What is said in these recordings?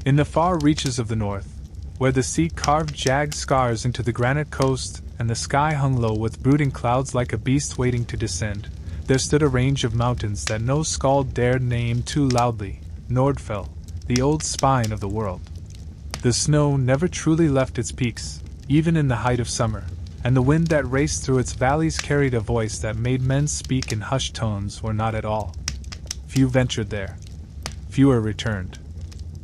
In the far reaches of the north, where the sea carved jagged scars into the granite coast and the sky hung low with brooding clouds like a beast waiting to descend, there stood a range of mountains that no skald dared name too loudly, Nordfell, the old spine of the world. The snow never truly left its peaks, even in the height of summer, and the wind that raced through its valleys carried a voice that made men speak in hushed tones or not at all. Few ventured there. Fewer returned.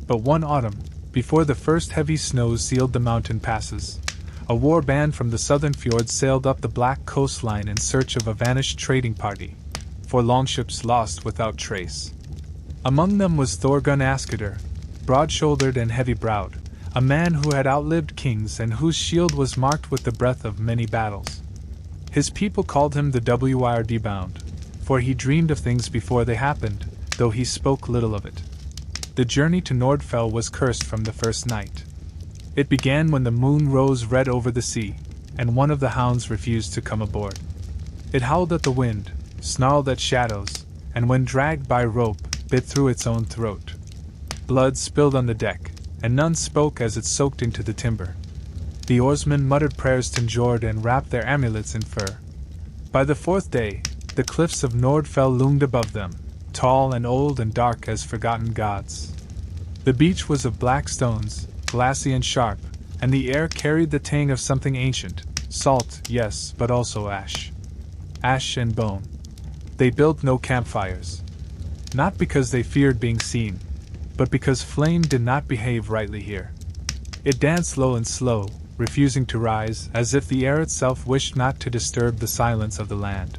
But one autumn, before the first heavy snows sealed the mountain passes, a war band from the southern fjords sailed up the black coastline in search of a vanished trading party, for longships lost without trace. Among them was Thorgunn Askeder, broad-shouldered and heavy-browed, a man who had outlived kings and whose shield was marked with the breath of many battles. His people called him the Wyrd Bound, for he dreamed of things before they happened, though he spoke little of it. The journey to Nordfell was cursed from the first night. It began when the moon rose red over the sea, and one of the hounds refused to come aboard. It howled at the wind, snarled at shadows, and when dragged by rope, bit through its own throat. Blood spilled on the deck, and none spoke as it soaked into the timber. The oarsmen muttered prayers to Njord and wrapped their amulets in fur. By the fourth day, the cliffs of Nordfell loomed above them, tall and old and dark as forgotten gods. The beach was of black stones, glassy and sharp, and the air carried the tang of something ancient, salt, yes, but also ash. Ash and bone. They built no campfires. Not because they feared being seen, but because flame did not behave rightly here. It danced low and slow, refusing to rise, as if the air itself wished not to disturb the silence of the land.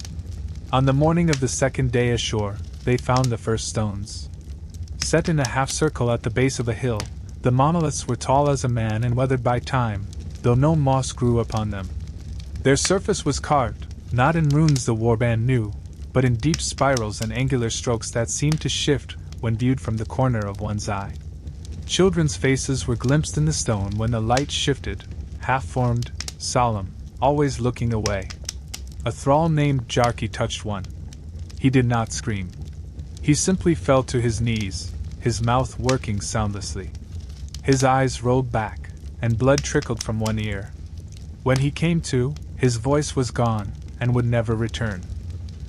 On the morning of the second day ashore, they found the first stones. Set in a half-circle at the base of a hill, the monoliths were tall as a man and weathered by time, though no moss grew upon them. Their surface was carved, not in runes the warband knew, but in deep spirals and angular strokes that seemed to shift when viewed from the corner of one's eye. Children's faces were glimpsed in the stone when the light shifted, half-formed, solemn, always looking away. A thrall named Jarki touched one. He did not scream. He simply fell to his knees, his mouth working soundlessly. His eyes rolled back, and blood trickled from one ear. When he came to, his voice was gone, and would never return.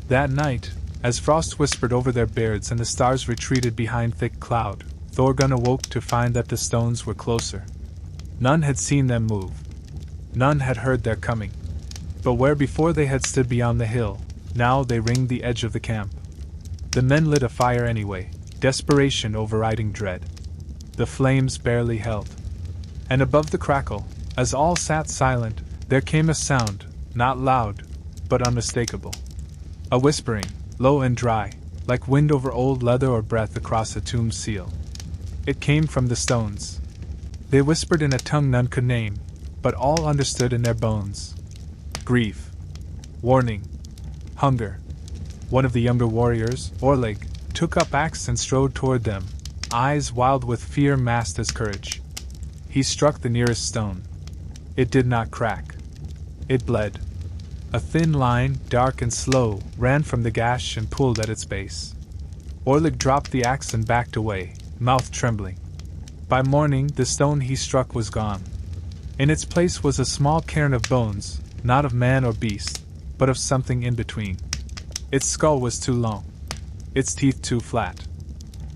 That night, as frost whispered over their beards and the stars retreated behind thick cloud, Thorgunn awoke to find that the stones were closer. None had seen them move. None had heard their coming. But where before they had stood beyond the hill, now they ringed the edge of the camp. The men lit a fire anyway, desperation overriding dread. The flames barely held. And above the crackle, as all sat silent, there came a sound, not loud, but unmistakable. A whispering, low and dry, like wind over old leather or breath across a tomb's seal. It came from the stones. They whispered in a tongue none could name, but all understood in their bones. Grief. Warning. Hunger. One of the younger warriors, Orlig, took up axe and strode toward them, eyes wild with fear masked as courage. He struck the nearest stone. It did not crack. It bled. A thin line, dark and slow, ran from the gash and pooled at its base. Orlig dropped the axe and backed away, mouth trembling. By morning, the stone he struck was gone. In its place was a small cairn of bones, not of man or beast, but of something in between. Its skull was too long. Its teeth too flat.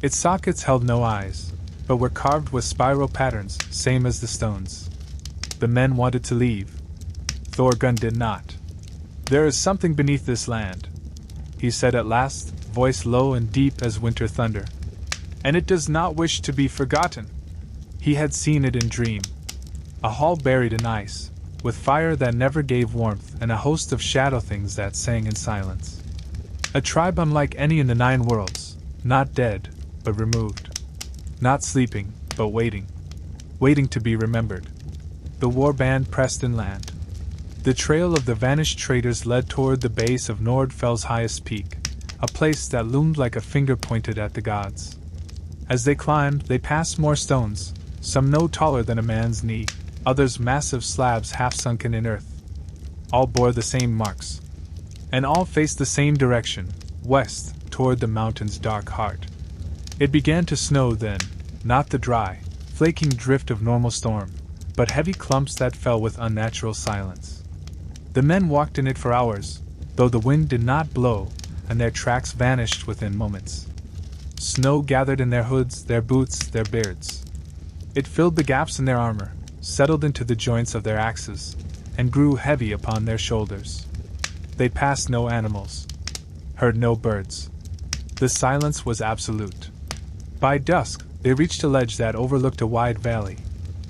Its sockets held no eyes, but were carved with spiral patterns, same as the stones. The men wanted to leave. Thorgunn did not. There is something beneath this land, he said at last, voice low and deep as winter thunder. And it does not wish to be forgotten. He had seen it in dream. A hall buried in ice, with fire that never gave warmth and a host of shadow things that sang in silence. A tribe unlike any in the 9 worlds, not dead, but removed. Not sleeping, but waiting. Waiting to be remembered. The war band pressed inland. The trail of the vanished traders led toward the base of Nordfell's highest peak, a place that loomed like a finger pointed at the gods. As they climbed, they passed more stones, some no taller than a man's knee, others massive slabs half sunken in earth. All bore the same marks. And all faced the same direction, west, toward the mountain's dark heart. It began to snow then, not the dry, flaking drift of normal storm, but heavy clumps that fell with unnatural silence. The men walked in it for hours, though the wind did not blow, and their tracks vanished within moments. Snow gathered in their hoods, their boots, their beards. It filled the gaps in their armor, settled into the joints of their axes, and grew heavy upon their shoulders. They passed no animals, heard no birds. The silence was absolute. By dusk, they reached a ledge that overlooked a wide valley,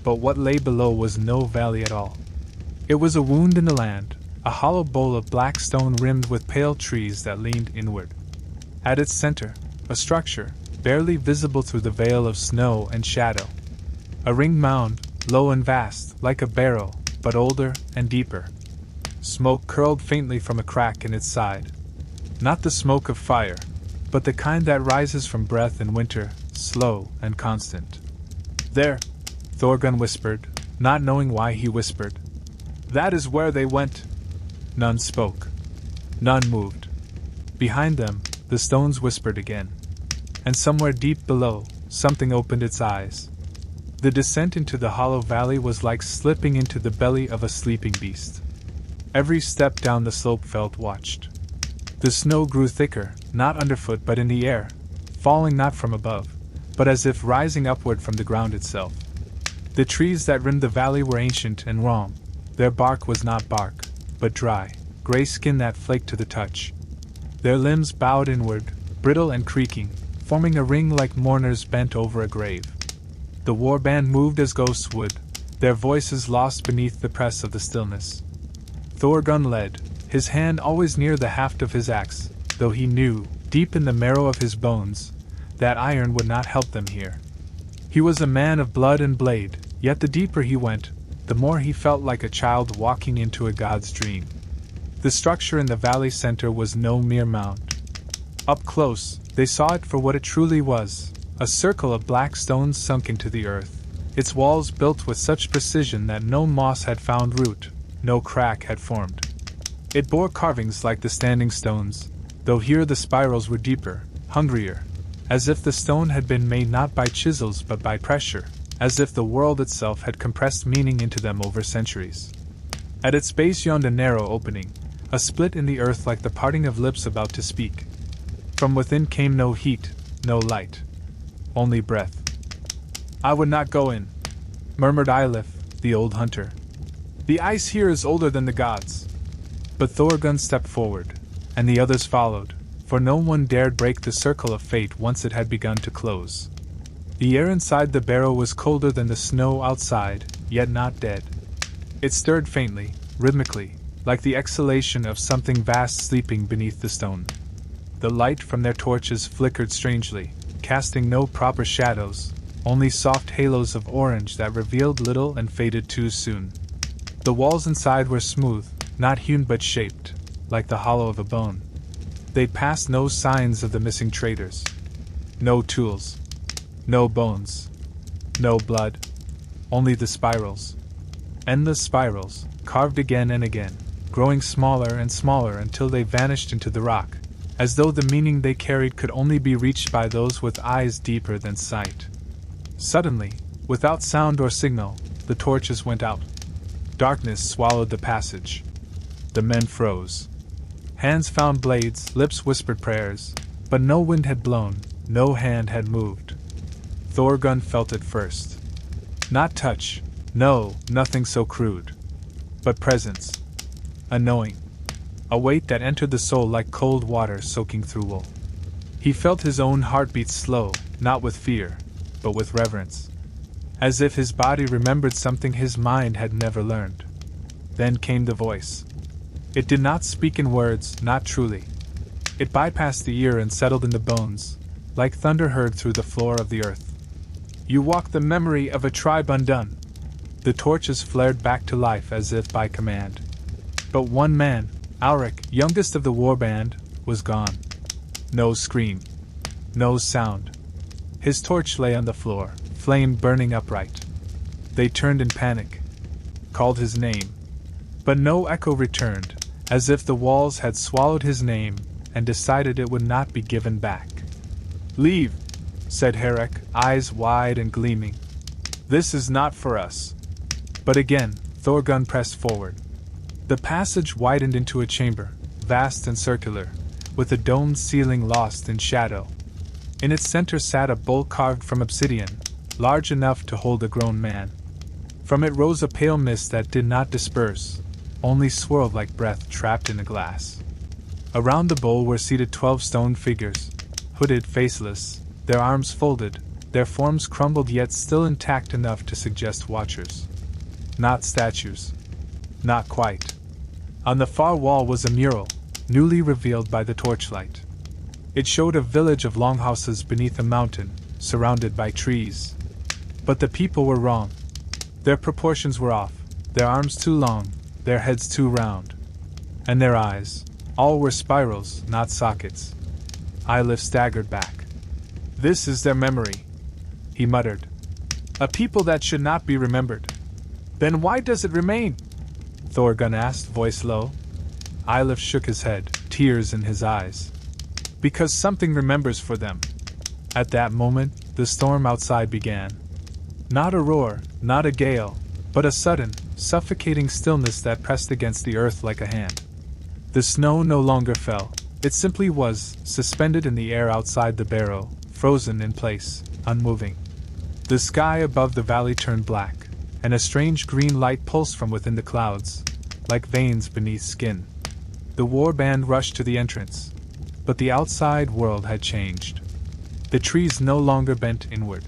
but what lay below was no valley at all. It was a wound in the land, a hollow bowl of black stone rimmed with pale trees that leaned inward. At its center, a structure, barely visible through the veil of snow and shadow. A ringed mound, low and vast, like a barrow, but older and deeper. Smoke curled faintly from a crack in its side. Not the smoke of fire, but the kind that rises from breath in winter, slow and constant. There, Thorgunn whispered, not knowing why he whispered. That is where they went. None spoke. None moved. Behind them, the stones whispered again. And somewhere deep below, something opened its eyes. The descent into the hollow valley was like slipping into the belly of a sleeping beast. Every step down the slope felt watched. The snow grew thicker, not underfoot but in the air, falling not from above, but as if rising upward from the ground itself. The trees that rimmed the valley were ancient and wrong. Their bark was not bark, but dry, gray skin that flaked to the touch. Their limbs bowed inward, brittle and creaking, forming a ring like mourners bent over a grave. The war band moved as ghosts would, their voices lost beneath the press of the stillness. Thorgunn led, his hand always near the haft of his axe, though he knew, deep in the marrow of his bones, that iron would not help them here. He was a man of blood and blade, yet the deeper he went, the more he felt like a child walking into a god's dream. The structure in the valley center was no mere mound. Up close, they saw it for what it truly was, a circle of black stones sunk into the earth, its walls built with such precision that no moss had found root, no crack had formed. It bore carvings like the standing stones, though here the spirals were deeper, hungrier, as if the stone had been made not by chisels but by pressure, as if the world itself had compressed meaning into them over centuries. At its base yawned a narrow opening, a split in the earth like the parting of lips about to speak. From within came no heat, no light, only breath. I would not go in, murmured Eilif, the old hunter. The ice here is older than the gods. But Thorgunn stepped forward, and the others followed, for no one dared break the circle of fate once it had begun to close. The air inside the barrow was colder than the snow outside, yet not dead. It stirred faintly, rhythmically, like the exhalation of something vast sleeping beneath the stone. The light from their torches flickered strangely, casting no proper shadows, only soft halos of orange that revealed little and faded too soon. The walls inside were smooth, not hewn but shaped, like the hollow of a bone. They passed no signs of the missing traders. No tools. No bones. No blood. Only the spirals. Endless spirals, carved again and again, growing smaller and smaller until they vanished into the rock, as though the meaning they carried could only be reached by those with eyes deeper than sight. Suddenly, without sound or signal, the torches went out. Darkness swallowed the passage. The men froze. Hands found blades, lips whispered prayers, but no wind had blown, no hand had moved. Thorgunn felt it first. Not touch, no, nothing so crude. But presence. A knowing. A weight that entered the soul like cold water soaking through wool. He felt his own heartbeat slow, not with fear, but with reverence. As if his body remembered something his mind had never learned. Then came the voice. It did not speak in words, not truly. It bypassed the ear and settled in the bones, like thunder heard through the floor of the earth. You walk the memory of a tribe undone. The torches flared back to life as if by command. But one man, Alric, youngest of the warband, was gone. No scream. No sound. His torch lay on the floor, flame burning upright. They turned in panic. Called his name. But no echo returned, as if the walls had swallowed his name and decided it would not be given back. Leave, said Herrick, eyes wide and gleaming. This is not for us. But again, Thorgunn pressed forward. The passage widened into a chamber, vast and circular, with a domed ceiling lost in shadow. In its center sat a bowl carved from obsidian, large enough to hold a grown man. From it rose a pale mist that did not disperse, only swirled like breath trapped in a glass. Around the bowl were seated 12 stone figures, hooded, faceless, their arms folded, their forms crumbled yet still intact enough to suggest watchers. Not statues. Not quite. On the far wall was a mural, newly revealed by the torchlight. It showed a village of longhouses beneath a mountain, surrounded by trees. But the people were wrong. Their proportions were off, their arms too long, their heads too round. And their eyes, all were spirals, not sockets. Eilif staggered back. This is their memory, he muttered. A people that should not be remembered. Then why does it remain? Thorgunn asked, voice low. Eilif shook his head, tears in his eyes. Because something remembers for them. At that moment, the storm outside began. Not a roar, not a gale, but a sudden, suffocating stillness that pressed against the earth like a hand. The snow no longer fell, it simply was, suspended in the air outside the barrow, frozen in place, unmoving. The sky above the valley turned black, and a strange green light pulsed from within the clouds, like veins beneath skin. The war band rushed to the entrance. But the outside world had changed. The trees no longer bent inward.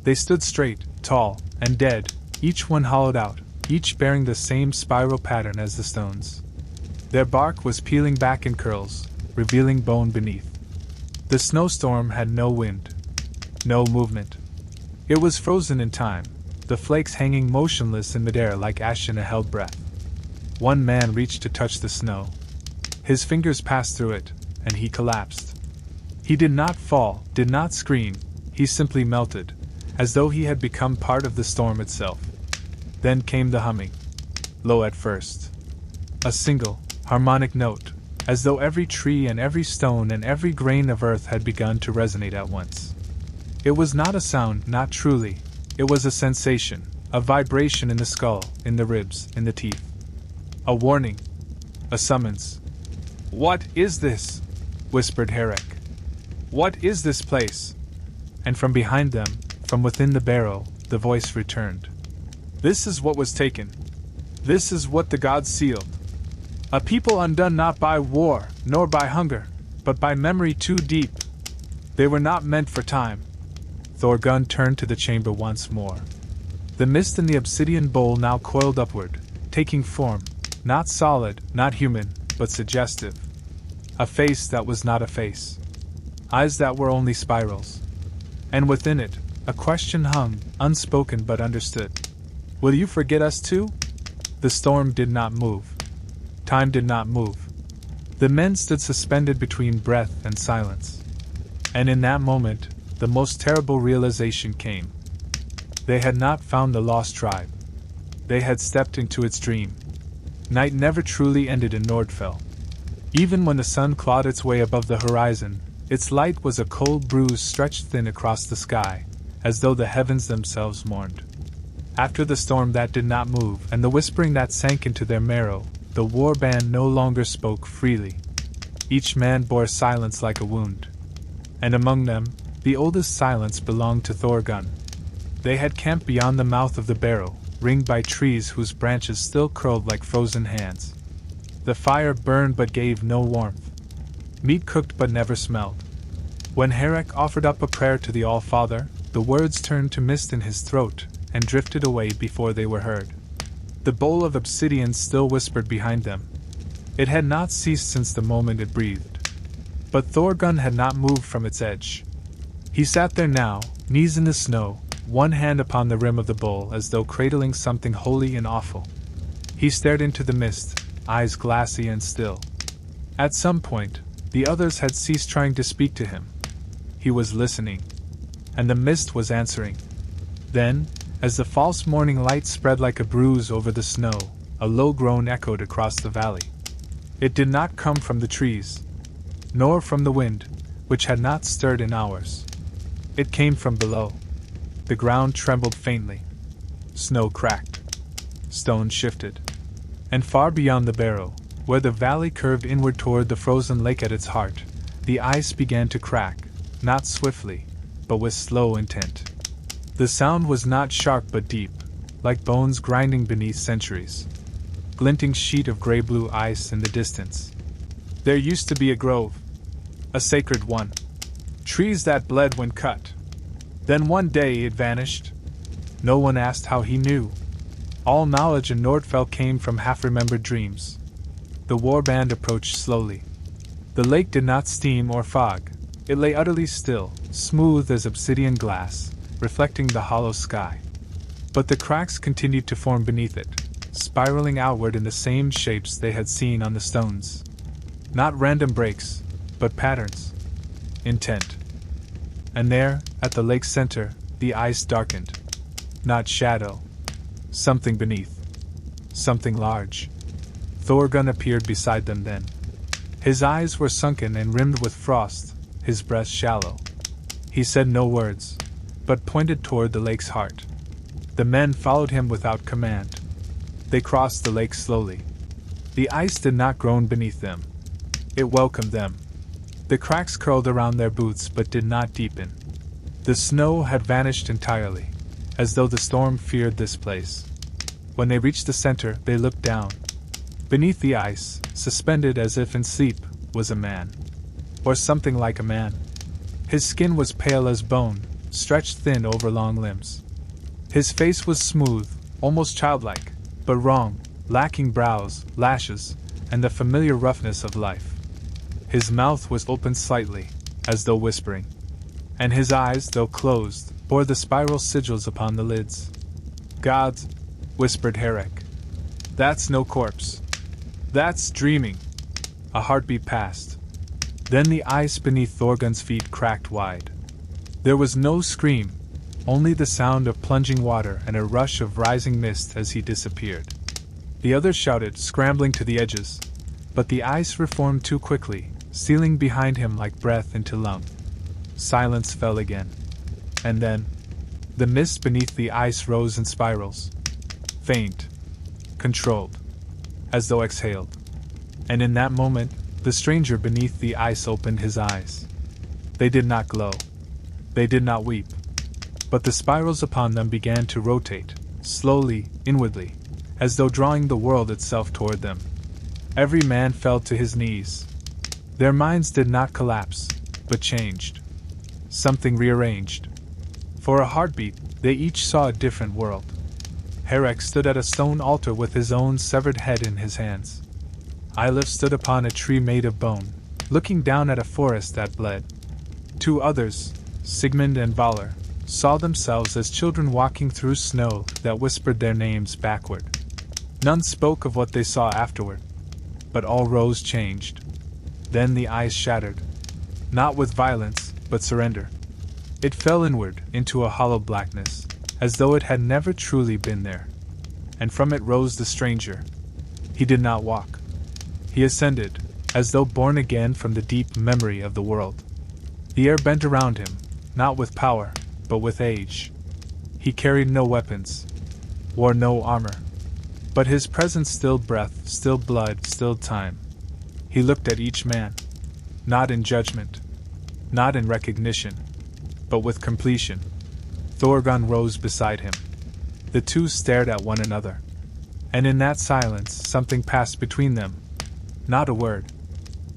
They stood straight, tall, and dead, each one hollowed out, each bearing the same spiral pattern as the stones. Their bark was peeling back in curls, revealing bone beneath. The snowstorm had no wind, no movement. It was frozen in time, the flakes hanging motionless in midair like ash in a held breath. One man reached to touch the snow. His fingers passed through it, and he collapsed. He did not fall, did not scream, he simply melted, as though he had become part of the storm itself. Then came the humming. Low at first. A single, harmonic note, as though every tree and every stone and every grain of earth had begun to resonate at once. It was not a sound, not truly. It was a sensation, a vibration in the skull, in the ribs, in the teeth. A warning. A summons. What is this? Whispered Herrick. What is this place? And from behind them, from within the barrow, the voice returned. This is what was taken. This is what the gods sealed. A people undone not by war, nor by hunger, but by memory too deep. They were not meant for time. Thorgunn turned to the chamber once more. The mist in the obsidian bowl now coiled upward, taking form, not solid, not human, but suggestive. A face that was not a face. Eyes that were only spirals. And within it, a question hung, unspoken but understood. Will you forget us too? The storm did not move. Time did not move. The men stood suspended between breath and silence. And in that moment, the most terrible realization came. They had not found the lost tribe. They had stepped into its dream. Night never truly ended in Nordfell. Even when the sun clawed its way above the horizon, its light was a cold bruise stretched thin across the sky, as though the heavens themselves mourned. After the storm that did not move and the whispering that sank into their marrow, the war band no longer spoke freely. Each man bore silence like a wound. And among them, the oldest silence belonged to Thorgunn. They had camped beyond the mouth of the barrow, ringed by trees whose branches still curled like frozen hands. The fire burned but gave no warmth. Meat cooked but never smelled. When Herrick offered up a prayer to the All-Father, the words turned to mist in his throat and drifted away before they were heard. The bowl of obsidian still whispered behind them. It had not ceased since the moment it breathed. But Thorgunn had not moved from its edge. He sat there now, knees in the snow, one hand upon the rim of the bowl as though cradling something holy and awful. He stared into the mist, eyes glassy and still. At some point, the others had ceased trying to speak to him. He was listening. And the mist was answering. Then, as the false morning light spread like a bruise over the snow, a low groan echoed across the valley. It did not come from the trees, nor from the wind, which had not stirred in hours. It came from below. The ground trembled faintly. Snow cracked. Stone shifted. And far beyond the barrow, where the valley curved inward toward the frozen lake at its heart, the ice began to crack, not swiftly, but with slow intent. The sound was not sharp but deep, like bones grinding beneath centuries. Glinting sheet of gray-blue ice in the distance. There used to be a grove. A sacred one. Trees that bled when cut. Then one day it vanished. No one asked how he knew. All knowledge in Nordfell came from half-remembered dreams. The warband approached slowly. The lake did not steam or fog. It lay utterly still, smooth as obsidian glass, reflecting the hollow sky. But the cracks continued to form beneath it, spiraling outward in the same shapes they had seen on the stones. Not random breaks, but patterns. Intent. And there, at the lake's center, the ice darkened. Not shadow. Something beneath. Something large. Thorgunn appeared beside them then. His eyes were sunken and rimmed with frost, his breast shallow. He said no words, but pointed toward the lake's heart. The men followed him without command. They crossed the lake slowly. The ice did not groan beneath them. It welcomed them. The cracks curled around their boots but did not deepen. The snow had vanished entirely, as though the storm feared this place. When they reached the center, they looked down. Beneath the ice, suspended as if in sleep, was a man. Or something like a man. His skin was pale as bone, stretched thin over long limbs. His face was smooth, almost childlike, but wrong, lacking brows, lashes, and the familiar roughness of life. His mouth was open slightly, as though whispering. And his eyes, though closed, bore the spiral sigils upon the lids. "Gods," whispered Herrick. "That's no corpse. That's dreaming." A heartbeat passed. Then the ice beneath Thorgunn's feet cracked wide. There was no scream, only the sound of plunging water and a rush of rising mist as he disappeared. The others shouted, scrambling to the edges, but the ice reformed too quickly, sealing behind him like breath into lung. Silence fell again. And then, the mist beneath the ice rose in spirals. Faint. Controlled. As though exhaled. And in that moment, the stranger beneath the ice opened his eyes. They did not glow. They did not weep. But the spirals upon them began to rotate, slowly, inwardly, as though drawing the world itself toward them. Every man fell to his knees. Their minds did not collapse, but changed. Something rearranged. For a heartbeat, they each saw a different world. Herrick stood at a stone altar with his own severed head in his hands. Eilif stood upon a tree made of bone, looking down at a forest that bled. Two others, Sigmund and Valar, saw themselves as children walking through snow that whispered their names backward. None spoke of what they saw afterward, but all rose changed. Then the ice shattered, not with violence, but surrender. It fell inward, into a hollow blackness, as though it had never truly been there. And from it rose the stranger. He did not walk. He ascended, as though born again from the deep memory of the world. The air bent around him, not with power, but with age. He carried no weapons, wore no armor. But his presence stilled breath, stilled blood, stilled time. He looked at each man, not in judgment, not in recognition, but with completion. Thorgunn rose beside him. The two stared at one another. And in that silence, something passed between them. Not a word,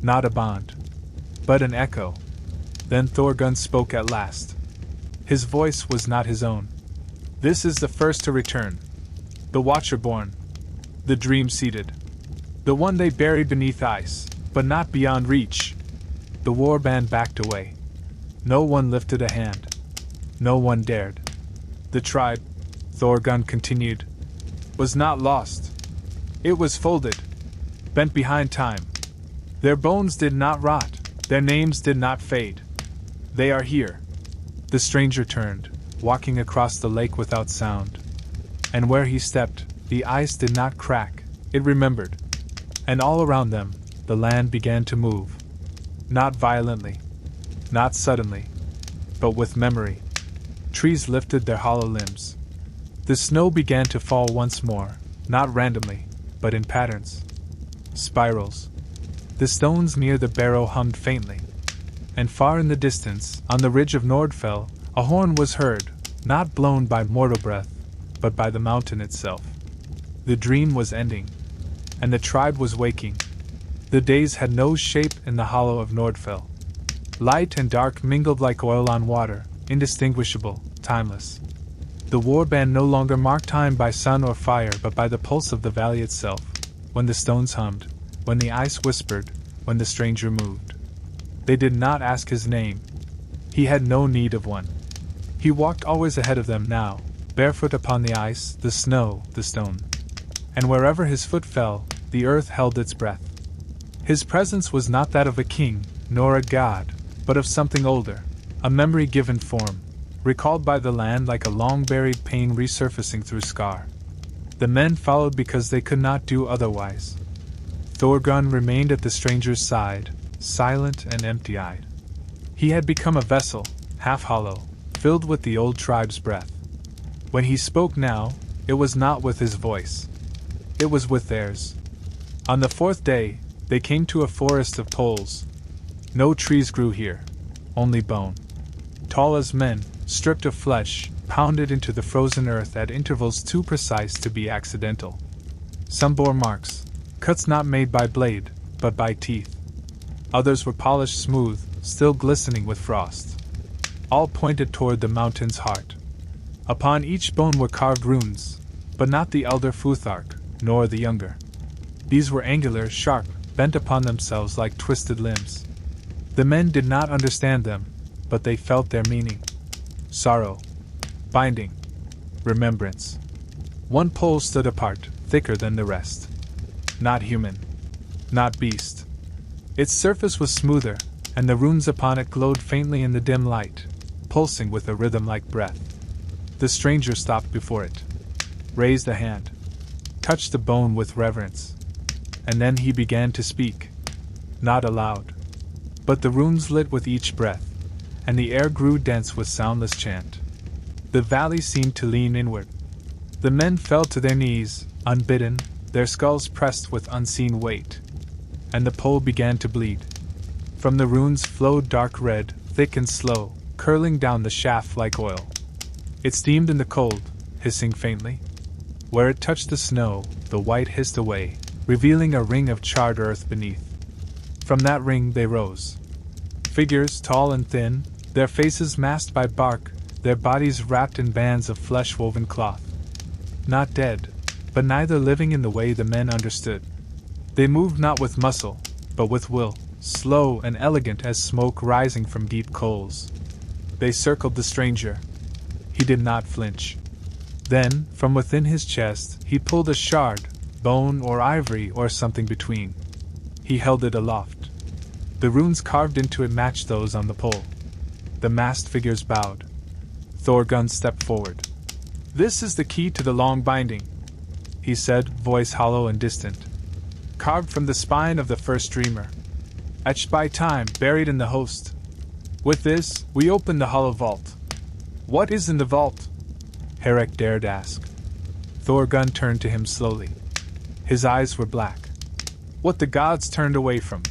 not a bond, but an echo. Then Thorgunn spoke at last. His voice was not his own. "This is the first to return. The Watcher born. The dream seated. The one they buried beneath ice, but not beyond reach." The warband backed away. No one lifted a hand. No one dared. "The tribe," Thorgunn continued, "was not lost. It was folded, bent behind time. Their bones did not rot, their names did not fade. They are here." The stranger turned, walking across the lake without sound. And where he stepped, the ice did not crack, it remembered. And all around them, the land began to move. Not violently, not suddenly, but with memory. trees lifted their hollow limbs. The snow began to fall once more, not randomly, but in patterns. Spirals. The stones near the barrow hummed faintly. And far in the distance, on the ridge of Nordfell, a horn was heard, not blown by mortal breath, but by the mountain itself. The dream was ending, and the tribe was waking. The days had no shape in the hollow of Nordfell. Light and dark mingled like oil on water, indistinguishable, timeless. The warband no longer marked time by sun or fire but by the pulse of the valley itself, when the stones hummed, when the ice whispered, when the stranger moved. They did not ask his name. He had no need of one. He walked always ahead of them now, barefoot upon the ice, the snow, the stone. And wherever his foot fell, the earth held its breath. His presence was not that of a king, nor a god, but of something older, a memory given form, recalled by the land like a long-buried pain resurfacing through scar. The men followed because they could not do otherwise. Thorgunn remained at the stranger's side, silent and empty-eyed. He had become a vessel, half-hollow, filled with the old tribe's breath. When he spoke now, it was not with his voice. It was with theirs. On the fourth day, they came to a forest of poles. No trees grew here, only bone. Tall as men, stripped of flesh, pounded into the frozen earth at intervals too precise to be accidental. Some bore marks, cuts not made by blade, but by teeth. Others were polished smooth, still glistening with frost. All pointed toward the mountain's heart. Upon each bone were carved runes, but not the elder Futhark, nor the younger. These were angular, sharp, bent upon themselves like twisted limbs. The men did not understand them, but they felt their meaning. Sorrow, binding, remembrance. One pole stood apart, thicker than the rest. Not human, not beast. Its surface was smoother, and the runes upon it glowed faintly in the dim light, pulsing with a rhythm like breath. The stranger stopped before it, raised a hand, touched the bone with reverence, and then he began to speak. Not aloud, but the runes lit with each breath, and the air grew dense with soundless chant. The valley seemed to lean inward. The men fell to their knees, unbidden, their skulls pressed with unseen weight. And the pole began to bleed. From the runes flowed dark red, thick and slow, curling down the shaft like oil. It steamed in the cold, hissing faintly. Where it touched the snow, the white hissed away, revealing a ring of charred earth beneath. From that ring they rose. Figures tall and thin, their faces masked by bark, their bodies wrapped in bands of flesh-woven cloth. Not dead, but neither living in the way the men understood. They moved not with muscle, but with will, slow and elegant as smoke rising from deep coals. They circled the stranger. He did not flinch. Then, from within his chest, he pulled a shard, bone or ivory or something between. He held it aloft. The runes carved into it matched those on the pole. The masked figures bowed. Thorgunn stepped forward. "This is the key to the long binding," he said, voice hollow and distant. "Carved from the spine of the first dreamer. Etched by time, buried in the host. With this, we open the hollow vault." "What is in the vault?" Herrick dared ask. Thorgunn turned to him slowly. His eyes were black. "What the gods turned away from.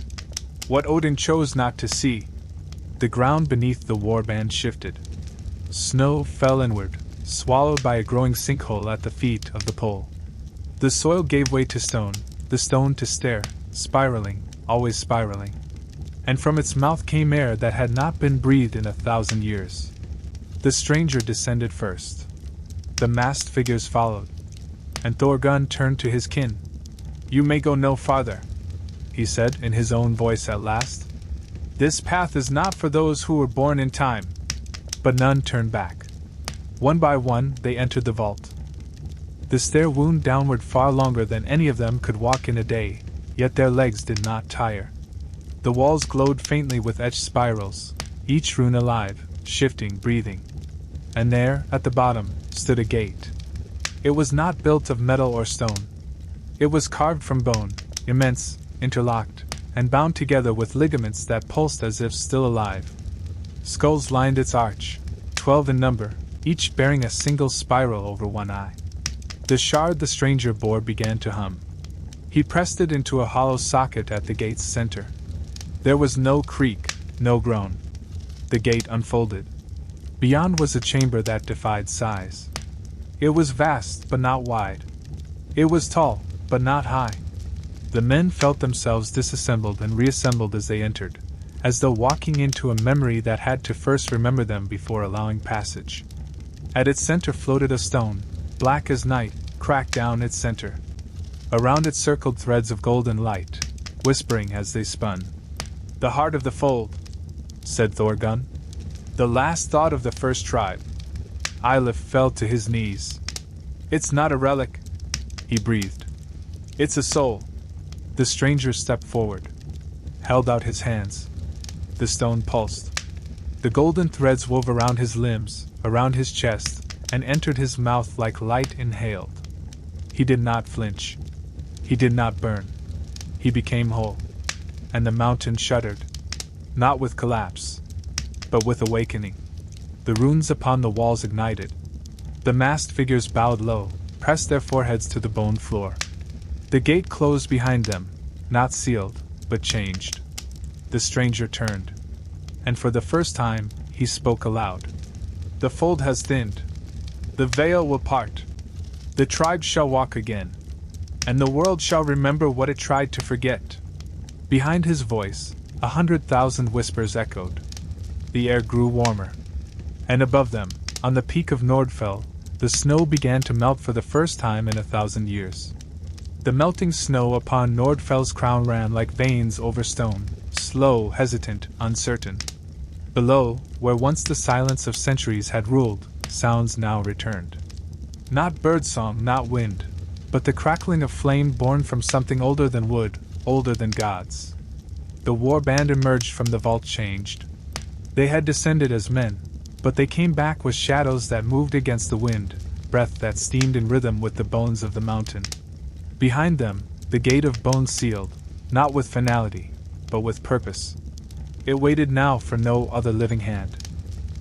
What Odin chose not to see." The ground beneath the warband shifted. Snow fell inward, swallowed by a growing sinkhole at the feet of the pole. The soil gave way to stone, the stone to stair, spiraling, always spiraling. And from its mouth came air that had not been breathed in 1,000 years. The stranger descended first. The masked figures followed. And Thorgunn turned to his kin. "You may go no farther," he said in his own voice at last. "This path is not for those who were born in time." But none turned back. One by one, they entered the vault. The stair wound downward far longer than any of them could walk in a day, yet their legs did not tire. The walls glowed faintly with etched spirals, each rune alive, shifting, breathing. And there, at the bottom, stood a gate. It was not built of metal or stone. It was carved from bone, immense, interlocked, and bound together with ligaments that pulsed as if still alive. Skulls lined its arch, 12 in number, each bearing a single spiral over one eye. The shard the stranger bore began to hum. He pressed it into a hollow socket at the gate's center. There was no creak, no groan. The gate unfolded. Beyond was a chamber that defied size. It was vast, but not wide. It was tall, but not high. The men felt themselves disassembled and reassembled as they entered, as though walking into a memory that had to first remember them before allowing passage. At its center floated a stone, black as night, cracked down its center. Around it circled threads of golden light, whispering as they spun. "The heart of the fold," said Thorgunn. "The last thought of the first tribe." Eilif fell to his knees. "It's not a relic," he breathed. "It's a soul." The stranger stepped forward, held out his hands. The stone pulsed. The golden threads wove around his limbs, around his chest, and entered his mouth like light inhaled. He did not flinch. He did not burn. He became whole. And the mountain shuddered. Not with collapse, but with awakening. The runes upon the walls ignited. The masked figures bowed low, pressed their foreheads to the bone floor. The gate closed behind them, not sealed, but changed. The stranger turned. And for the first time, he spoke aloud. "The fold has thinned. The veil will part. The tribe shall walk again. And the world shall remember what it tried to forget." Behind his voice, 100,000 whispers echoed. The air grew warmer. And above them, on the peak of Nordfell, the snow began to melt for the first time in 1,000 years. The melting snow upon Nordfell's crown ran like veins over stone, slow, hesitant, uncertain. Below, where once the silence of centuries had ruled, sounds now returned. Not birdsong, not wind, but the crackling of flame born from something older than wood, older than gods. The war band emerged from the vault changed. They had descended as men, but they came back with shadows that moved against the wind, breath that steamed in rhythm with the bones of the mountain. Behind them, the gate of bones sealed, not with finality, but with purpose. It waited now for no other living hand.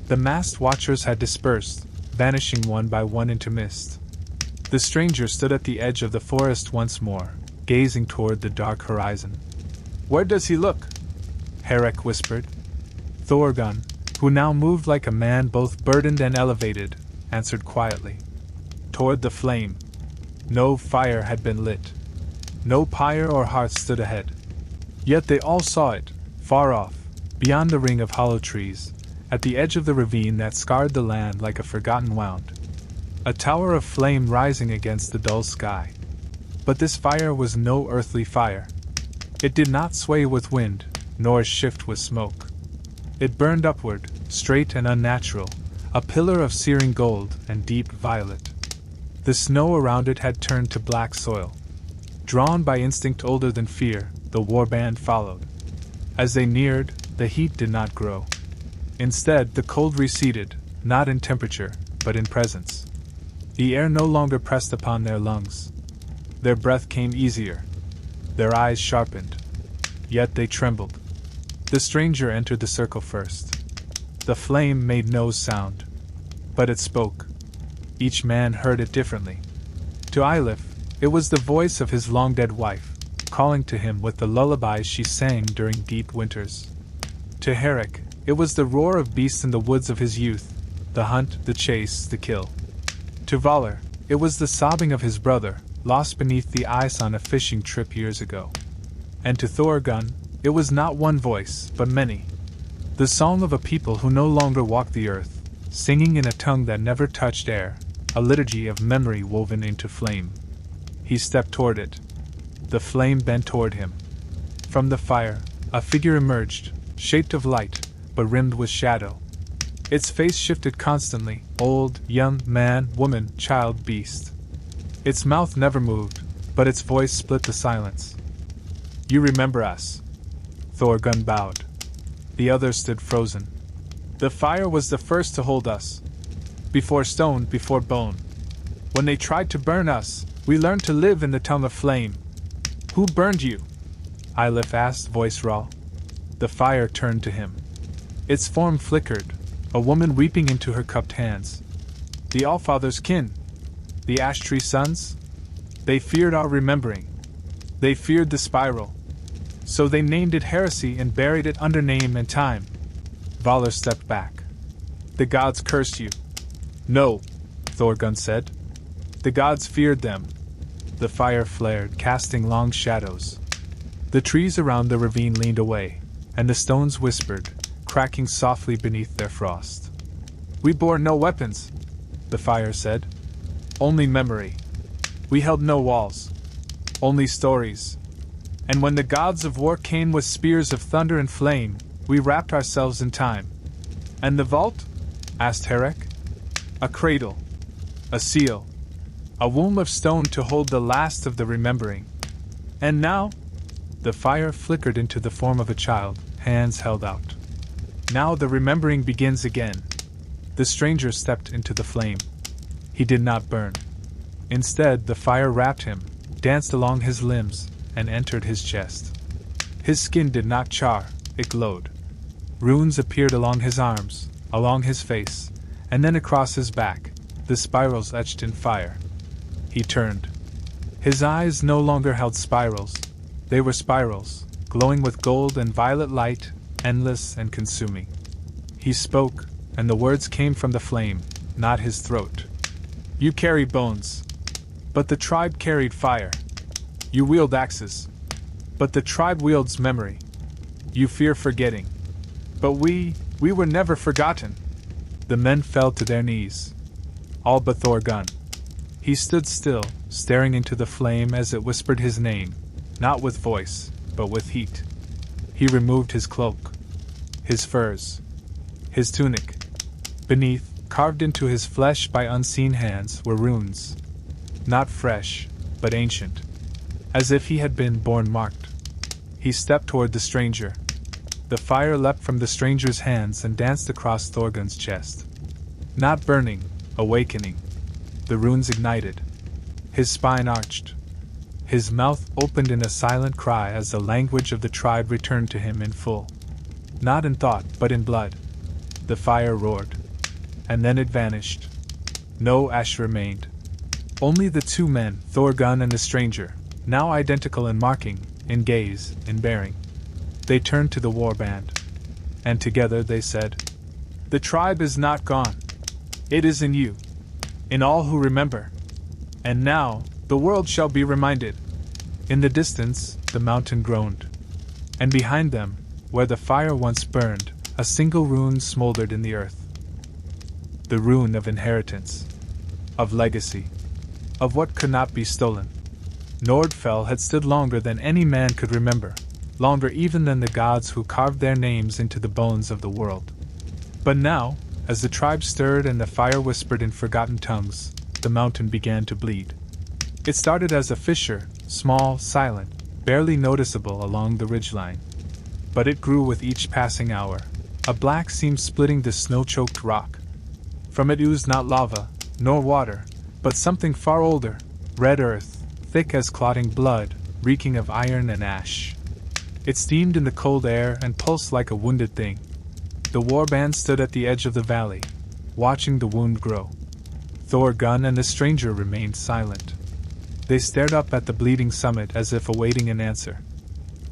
The masked watchers had dispersed, vanishing one by one into mist. The stranger stood at the edge of the forest once more, gazing toward the dark horizon. "Where does he look?" Herrick whispered. Thorgunn, who now moved like a man both burdened and elevated, answered quietly. "Toward the flame." No fire had been lit. No pyre or hearth stood ahead. Yet they all saw it, far off, beyond the ring of hollow trees, at the edge of the ravine that scarred the land like a forgotten wound. A tower of flame rising against the dull sky. But this fire was no earthly fire. It did not sway with wind, nor shift with smoke. It burned upward, straight and unnatural, a pillar of searing gold and deep violet. The snow around it had turned to black soil. Drawn by instinct older than fear, the warband followed. As they neared, the heat did not grow. Instead, the cold receded, not in temperature, but in presence. The air no longer pressed upon their lungs. Their breath came easier. Their eyes sharpened. Yet they trembled. The stranger entered the circle first. The flame made no sound. But it spoke. Each man heard it differently. To Eilif, it was the voice of his long-dead wife, calling to him with the lullabies she sang during deep winters. To Herrick, it was the roar of beasts in the woods of his youth, the hunt, the chase, the kill. To Valar, it was the sobbing of his brother, lost beneath the ice on a fishing trip years ago. And to Thorgunn, it was not one voice, but many. The song of a people who no longer walk the earth, singing in a tongue that never touched air, a liturgy of memory woven into flame. He stepped toward it. The flame bent toward him. From the fire, a figure emerged, shaped of light, but rimmed with shadow. Its face shifted constantly, old, young, man, woman, child, beast. Its mouth never moved, but its voice split the silence. "You remember us." Thorgunn bowed. The others stood frozen. "The fire was the first to hold us. Before stone, before bone. When they tried to burn us, we learned to live in the tongue of flame." "Who burned you?" Eilif asked, voice raw. The fire turned to him. Its form flickered, a woman weeping into her cupped hands. The Allfather's kin, the ash tree sons, they feared our remembering. They feared the spiral. So they named it heresy and buried it under name and time. Valor stepped back. The gods cursed you. No, Thorgunn said. The gods feared them. The fire flared, casting long shadows. The trees around the ravine leaned away, and the stones whispered, cracking softly beneath their frost. We bore no weapons, the fire said. Only memory. We held no walls. Only stories. And when the gods of war came with spears of thunder and flame, we wrapped ourselves in time. And the vault? Asked Herek. A cradle. A seal. A womb of stone to hold the last of the remembering. And now? The fire flickered into the form of a child, hands held out. Now the remembering begins again. The stranger stepped into the flame. He did not burn. Instead, the fire wrapped him, danced along his limbs, and entered his chest. His skin did not char, it glowed. Runes appeared along his arms, along his face, and then across his back, the spirals etched in fire. He turned. His eyes no longer held spirals. They were spirals, glowing with gold and violet light, endless and consuming. He spoke, and the words came from the flame, not his throat. You carry bones. But the tribe carried fire. You wield axes. But the tribe wields memory. You fear forgetting. But we were never forgotten. The men fell to their knees. All but Thorgunn. He stood still, staring into the flame as it whispered his name, not with voice, but with heat. He removed his cloak, his furs, his tunic. Beneath, carved into his flesh by unseen hands, were runes. Not fresh, but ancient. As if he had been born marked. He stepped toward the stranger. The fire leapt from the stranger's hands and danced across Thorgunn's chest. Not burning, awakening. The runes ignited. His spine arched. His mouth opened in a silent cry as the language of the tribe returned to him in full. Not in thought, but in blood. The fire roared. And then it vanished. No ash remained. Only the two men, Thorgunn and the stranger, now identical in marking, in gaze, in bearing. They turned to the warband. And together they said, The tribe is not gone. It is in you. In all who remember. And now, the world shall be reminded. In the distance, the mountain groaned. And behind them, where the fire once burned, a single rune smoldered in the earth. The rune of inheritance. Of legacy. Of what could not be stolen. Nordfell had stood longer than any man could remember, longer even than the gods who carved their names into the bones of the world. But now, as the tribe stirred and the fire whispered in forgotten tongues, the mountain began to bleed. It started as a fissure, small, silent, barely noticeable along the ridgeline. But it grew with each passing hour, a black seam splitting the snow-choked rock. From it oozed not lava, nor water, but something far older, red earth, thick as clotting blood, reeking of iron and ash. It steamed in the cold air and pulsed like a wounded thing. The warband stood at the edge of the valley, watching the wound grow. Thorgunn and the stranger remained silent. They stared up at the bleeding summit as if awaiting an answer.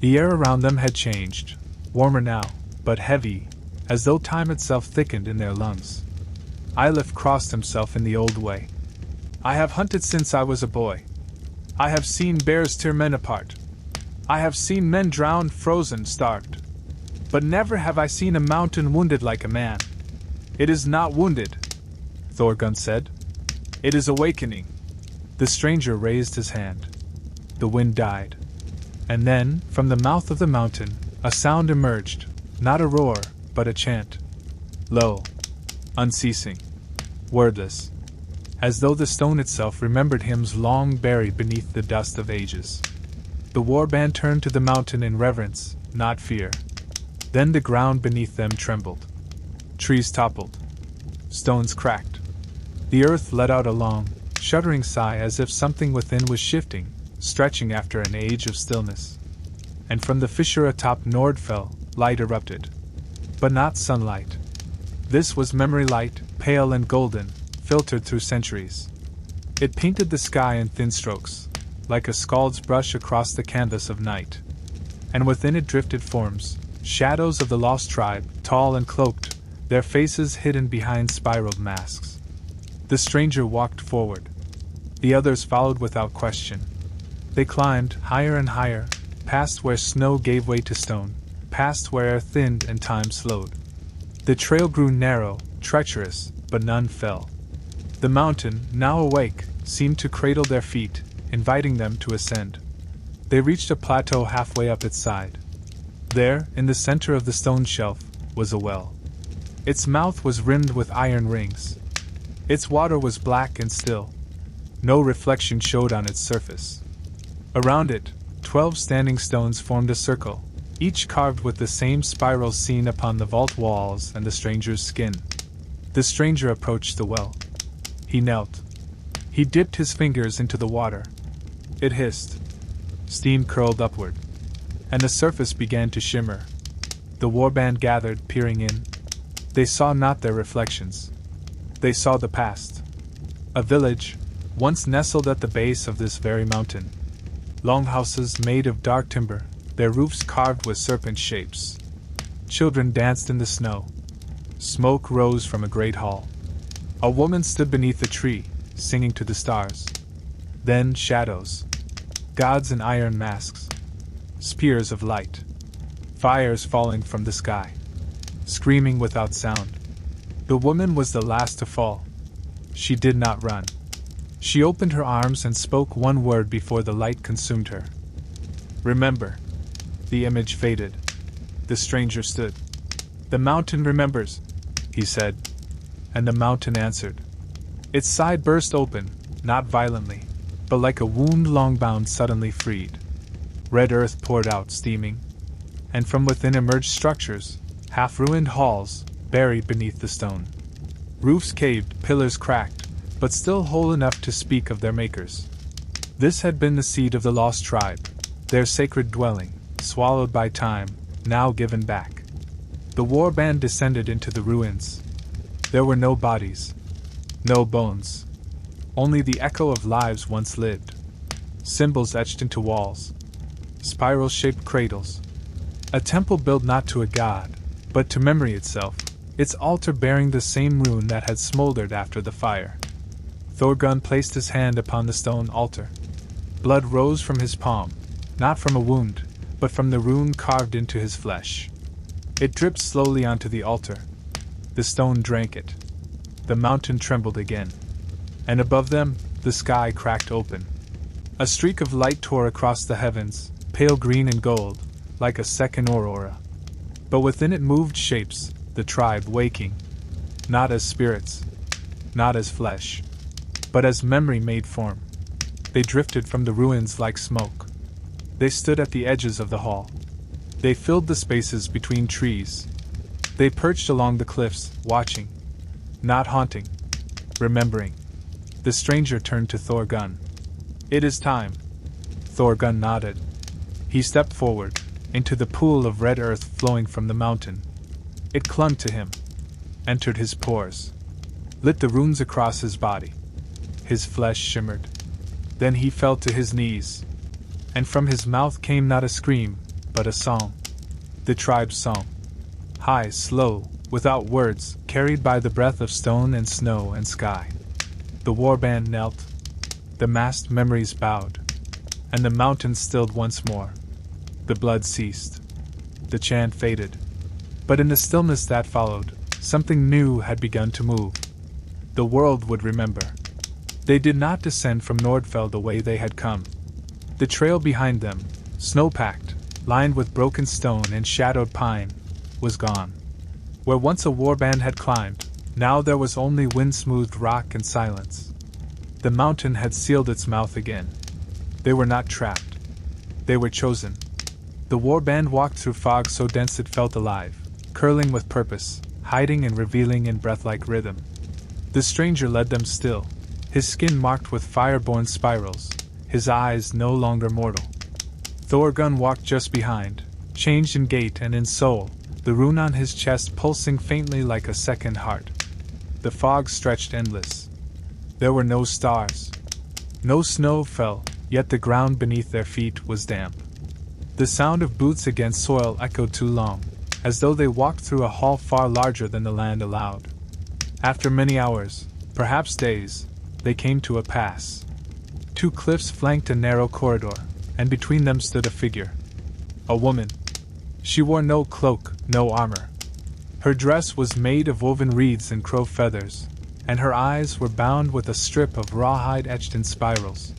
The air around them had changed, warmer now, but heavy, as though time itself thickened in their lungs. Eilif crossed himself in the old way. I have hunted since I was a boy. I have seen bears tear men apart. I have seen men drowned, frozen, starved. But never have I seen a mountain wounded like a man. It is not wounded, Thorgunn said. It is awakening. The stranger raised his hand. The wind died. And then, from the mouth of the mountain, a sound emerged, not a roar, but a chant. Low. Unceasing. Wordless. As though the stone itself remembered hymns long buried beneath the dust of ages. The warband turned to the mountain in reverence, not fear. Then the ground beneath them trembled. Trees toppled. Stones cracked. The earth let out a long, shuddering sigh as if something within was shifting, stretching after an age of stillness. And from the fissure atop Nordfell, light erupted. But not sunlight. This was memory light, pale and golden, filtered through centuries. It painted the sky in thin strokes, like a scald's brush across the canvas of night. And within it drifted forms, shadows of the lost tribe, tall and cloaked, their faces hidden behind spiraled masks. The stranger walked forward. The others followed without question. They climbed higher and higher, past where snow gave way to stone, past where air thinned and time slowed. The trail grew narrow, treacherous, but none fell. The mountain, now awake, seemed to cradle their feet, inviting them to ascend. They reached a plateau halfway up its side. There, in the center of the stone shelf, was a well. Its mouth was rimmed with iron rings. Its water was black and still. No reflection showed on its surface. Around it, 12 standing stones formed a circle, each carved with the same spirals seen upon the vault walls and the stranger's skin. The stranger approached the well. He knelt. He dipped his fingers into the water. It hissed. Steam curled upward, and the surface began to shimmer. The warband gathered, peering in. They saw not their reflections. They saw the past. A village, once nestled at the base of this very mountain. Longhouses made of dark timber, their roofs carved with serpent shapes. Children danced in the snow. Smoke rose from a great hall. A woman stood beneath a tree, singing to the stars. Then shadows. Gods in iron masks. Spears of light. Fires falling from the sky. Screaming without sound. The woman was the last to fall. She did not run. She opened her arms and spoke one word before the light consumed her. Remember. The image faded. The stranger stood. The mountain remembers, he said. And the mountain answered. Its side burst open, not violently, but like a wound long bound suddenly freed. Red earth poured out steaming, and from within emerged structures, half-ruined halls, buried beneath the stone. Roofs caved, pillars cracked, but still whole enough to speak of their makers. This had been the seed of the lost tribe, their sacred dwelling, swallowed by time, now given back. The war band descended into the ruins. There were no bodies, no bones, only the echo of lives once lived. Symbols etched into walls, spiral-shaped cradles. A temple built not to a god, but to memory itself, its altar bearing the same rune that had smoldered after the fire. Thorgunn placed his hand upon the stone altar. Blood rose from his palm, not from a wound, but from the rune carved into his flesh. It dripped slowly onto the altar. The stone drank it. The mountain trembled again. And above them, the sky cracked open. A streak of light tore across the heavens, pale green and gold, like a second aurora. But within it moved shapes, the tribe waking. Not as spirits, not as flesh, but as memory made form. They drifted from the ruins like smoke. They stood at the edges of the hall. They filled the spaces between trees. They perched along the cliffs, watching. Not haunting. Remembering. The stranger turned to Thorgunn. It is time. Thorgunn nodded. He stepped forward, into the pool of red earth flowing from the mountain. It clung to him, entered his pores, lit the runes across his body. His flesh shimmered. Then he fell to his knees, and from his mouth came not a scream, but a song. The tribe's song. High, slow, without words, carried by the breath of stone and snow and sky. The warband knelt. The massed memories bowed, and the mountain stilled once more. The blood ceased. The chant faded. But in the stillness that followed, something new had begun to move. The world would remember. They did not descend from Nordfell the way they had come. The trail behind them, snow-packed, lined with broken stone and shadowed pine, was gone. Where once a warband had climbed, now there was only wind-smoothed rock and silence. The mountain had sealed its mouth again. They were not trapped. They were chosen. The warband walked through fog so dense it felt alive, curling with purpose, hiding and revealing in breath-like rhythm. The stranger led them still, his skin marked with fire-born spirals, his eyes no longer mortal. Thorgunn walked just behind, changed in gait and in soul, the rune on his chest pulsing faintly like a second heart. The fog stretched endless, There were no stars. No snow fell, yet the ground beneath their feet was damp. The sound of boots against soil echoed too long, as though they walked through a hall far larger than the land allowed. After many hours, perhaps days, they came to a pass. 2 cliffs flanked a narrow corridor, and between them stood a figure. A woman. She wore no cloak, no armor. Her dress was made of woven reeds and crow feathers, and her eyes were bound with a strip of rawhide etched in spirals.